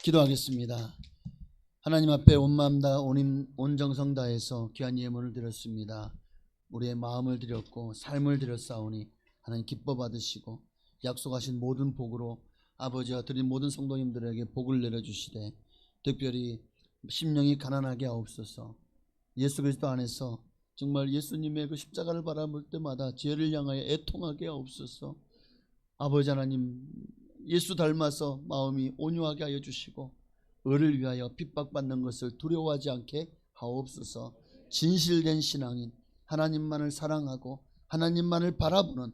기도하겠습니다. 하나님 앞에 온 마음 다 온 정성 다해서 귀한 예물을 드렸습니다. 우리의 마음을 드렸고 삶을 드렸사오니 하나님 기뻐 받으시고 약속하신 모든 복으로 아버지와 드린 모든 성도님들에게 복을 내려주시되 특별히 심령이 가난하게 하옵소서. 예수 그리스도 안에서 정말 예수님의 그 십자가를 바라볼 때마다 죄를 향하여 애통하게 하옵소서. 아버지 하나님, 예수 닮아서 마음이 온유하게 하여 주시고 의를 위하여 핍박받는 것을 두려워하지 않게 하옵소서. 진실된 신앙인, 하나님만을 사랑하고 하나님만을 바라보는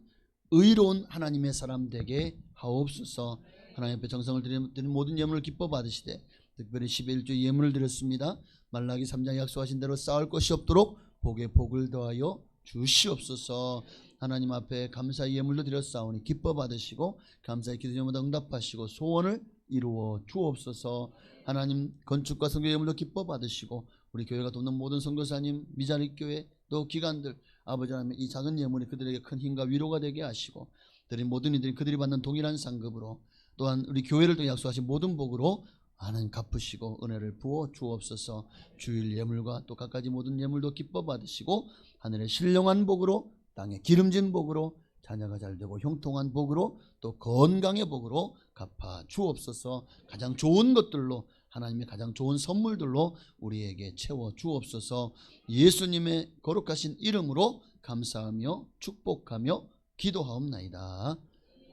의로운 하나님의 사람 되게 하옵소서. 하나님 앞에 정성을 드리는 모든 예물을 기뻐 받으시되 특별히 11조 예물을 드렸습니다. 말라기 3장 약속하신 대로 쌓을 것이 없도록 복에 복을 더하여 주시옵소서. 하나님 앞에 감사의 예물도 드렸사오니 기뻐 받으시고 감사의 기도 제목마다 응답하시고 소원을 이루어 주옵소서. 하나님 건축과 선교 예물도 기뻐 받으시고 우리 교회가 돕는 모든 선교사님, 미자립 교회 또 기관들 아버지 하나님 이 작은 예물이 그들에게 큰 힘과 위로가 되게 하시고 드린 모든 이들이 그들이 받는 동일한 상급으로 또한 우리 교회를 통해 약속하신 모든 복으로 하나님 갚으시고 은혜를 부어 주옵소서. 주일 예물과 또 각가지 모든 예물도 기뻐 받으시고 하늘의 신령한 복으로 땅에 기름진 복으로 자녀가 잘되고 형통한 복으로 또 건강의 복으로 갚아 주옵소서. 가장 좋은 것들로 하나님의 가장 좋은 선물들로 우리에게 채워 주옵소서. 예수님의 거룩하신 이름으로 감사하며 축복하며 기도하옵나이다.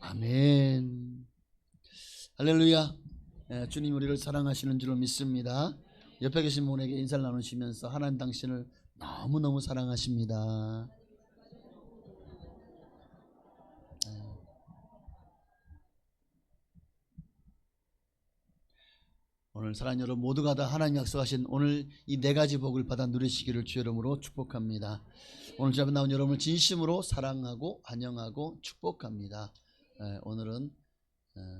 아멘. 할렐루야. 주님 우리를 사랑하시는 줄로 믿습니다. 옆에 계신 분에게 인사를 나누시면서 하나님 당신을 너무너무 사랑하십니다. 오늘 사랑하는 여러분 모두가 다 하나님 약속하신 오늘 이 네 가지 복을 받아 누리시기를 주의 이름으로 축복합니다. 오늘 주 앞에 나온 여러분을 진심으로 사랑하고 환영하고 축복합니다. 오늘은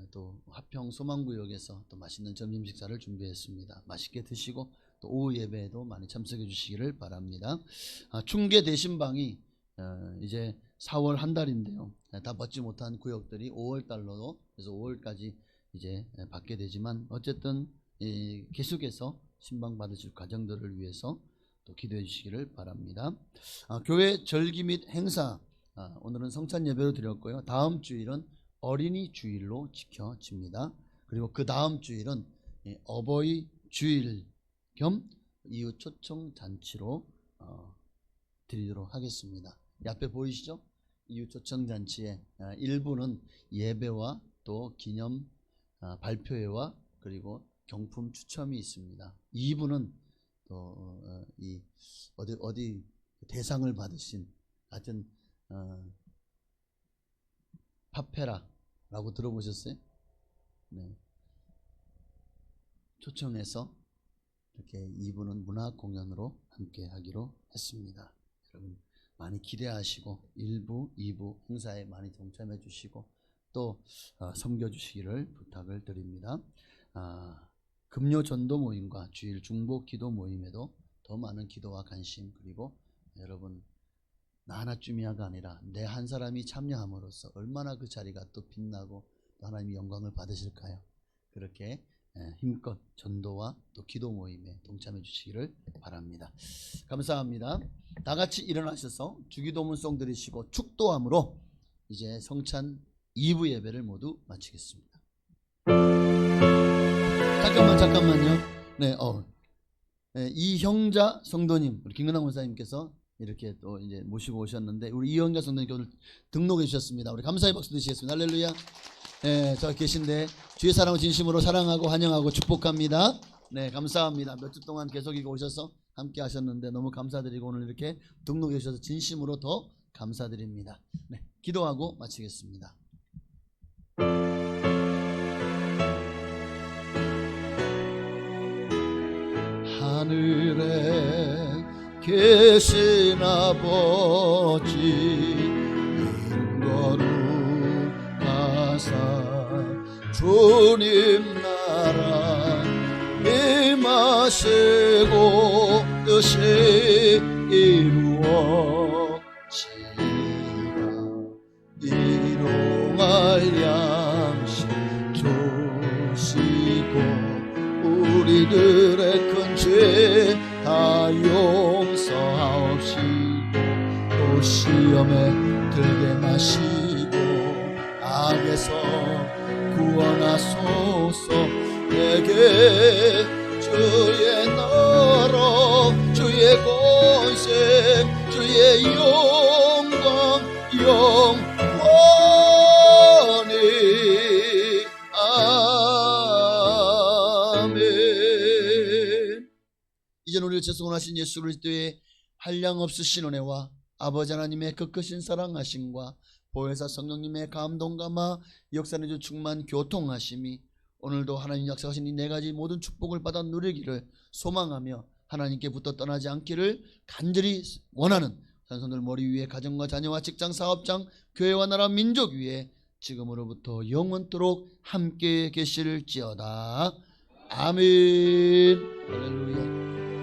또 화평 소망구역에서 또 맛있는 점심 식사를 준비했습니다. 맛있게 드시고 또 오후 예배에도 많이 참석해 주시기를 바랍니다. 충계 대신방이 이제 4월 한 달인데요. 다 받지 못한 구역들이 5월 달로도 그래서 5월까지 이제 받게 되지만 어쨌든 계속해서 신방 받으실 가정들을 위해서 또 기도해 주시기를 바랍니다. 교회 절기 및 행사 오늘은 성찬 예배로 드렸고요. 다음 주일은 어린이 주일로 지켜집니다. 그리고 그 다음 주일은 어버이 주일 겸 이웃 초청 잔치로 드리도록 하겠습니다. 앞에 보이시죠? 이웃 초청 잔치의 일부는 예배와 또 기념 발표회와 그리고 경품 추첨이 있습니다. 2부는 또 어디 대상을 받으신 하여튼 파페라라고 들어보셨어요? 네. 초청해서 이렇게 2부는 문화 공연으로 함께 하기로 했습니다. 여러분 많이 기대하시고 1부, 2부 행사에 많이 동참해 주시고 또 섬겨주시기를 부탁을 드립니다. 금요 전도 모임과 주일 중보 기도 모임에도 더 많은 기도와 관심 그리고 여러분 나 하나쯤이야가 아니라 내 한 사람이 참여함으로써 얼마나 그 자리가 또 빛나고 또 하나님의 영광을 받으실까요? 그렇게 힘껏 전도와 또 기도 모임에 동참해 주시기를 바랍니다. 감사합니다. 다 같이 일어나셔서 주기도문송 드리시고 축도함으로 이제 성찬 2부 예배를 모두 마치겠습니다. 잠깐만요. 이형자 성도님, 우리 김근환 목사님께서 이렇게 또 이제 모시고 오셨는데 우리 이형자 성도님께 오늘 등록해 주셨습니다. 우리 감사의 박수 드리시겠습니다. 할렐루야. 저 계신데 주의 사랑을 진심으로 사랑하고 환영하고 축복합니다. 네, 감사합니다. 몇 주 동안 계속 이거 오셔서 함께 하셨는데 너무 감사드리고 오늘 이렇게 등록해 주셔서 진심으로 더 감사드립니다. 네, 기도하고 마치겠습니다. 하늘에 계신 아버지 이름 거룩하사 주님 나라 임하시고 뜻이 이루어지라 일용할 양식 주시고 또 시험에 들게 마시고 악에서 구원하소서. 내게 주의 나라 주의 권세 주의 영광 영원히 아멘. 이제는 우리를 죄송하신 예수 그리스도의 한량없으신 은혜와 아버지 하나님의 크크신 사랑하심과 보혜사 성령님의 감동감화 역사내주 충만 교통하심이 오늘도 하나님 약속하신 이 네 가지 모든 축복을 받아 누리기를 소망하며 하나님께 붙어 떠나지 않기를 간절히 원하는 선선들 머리 위에 가정과 자녀와 직장 사업장 교회와 나라 민족 위에 지금으로부터 영원토록 함께 계실지어다. 아멘. 할렐루야.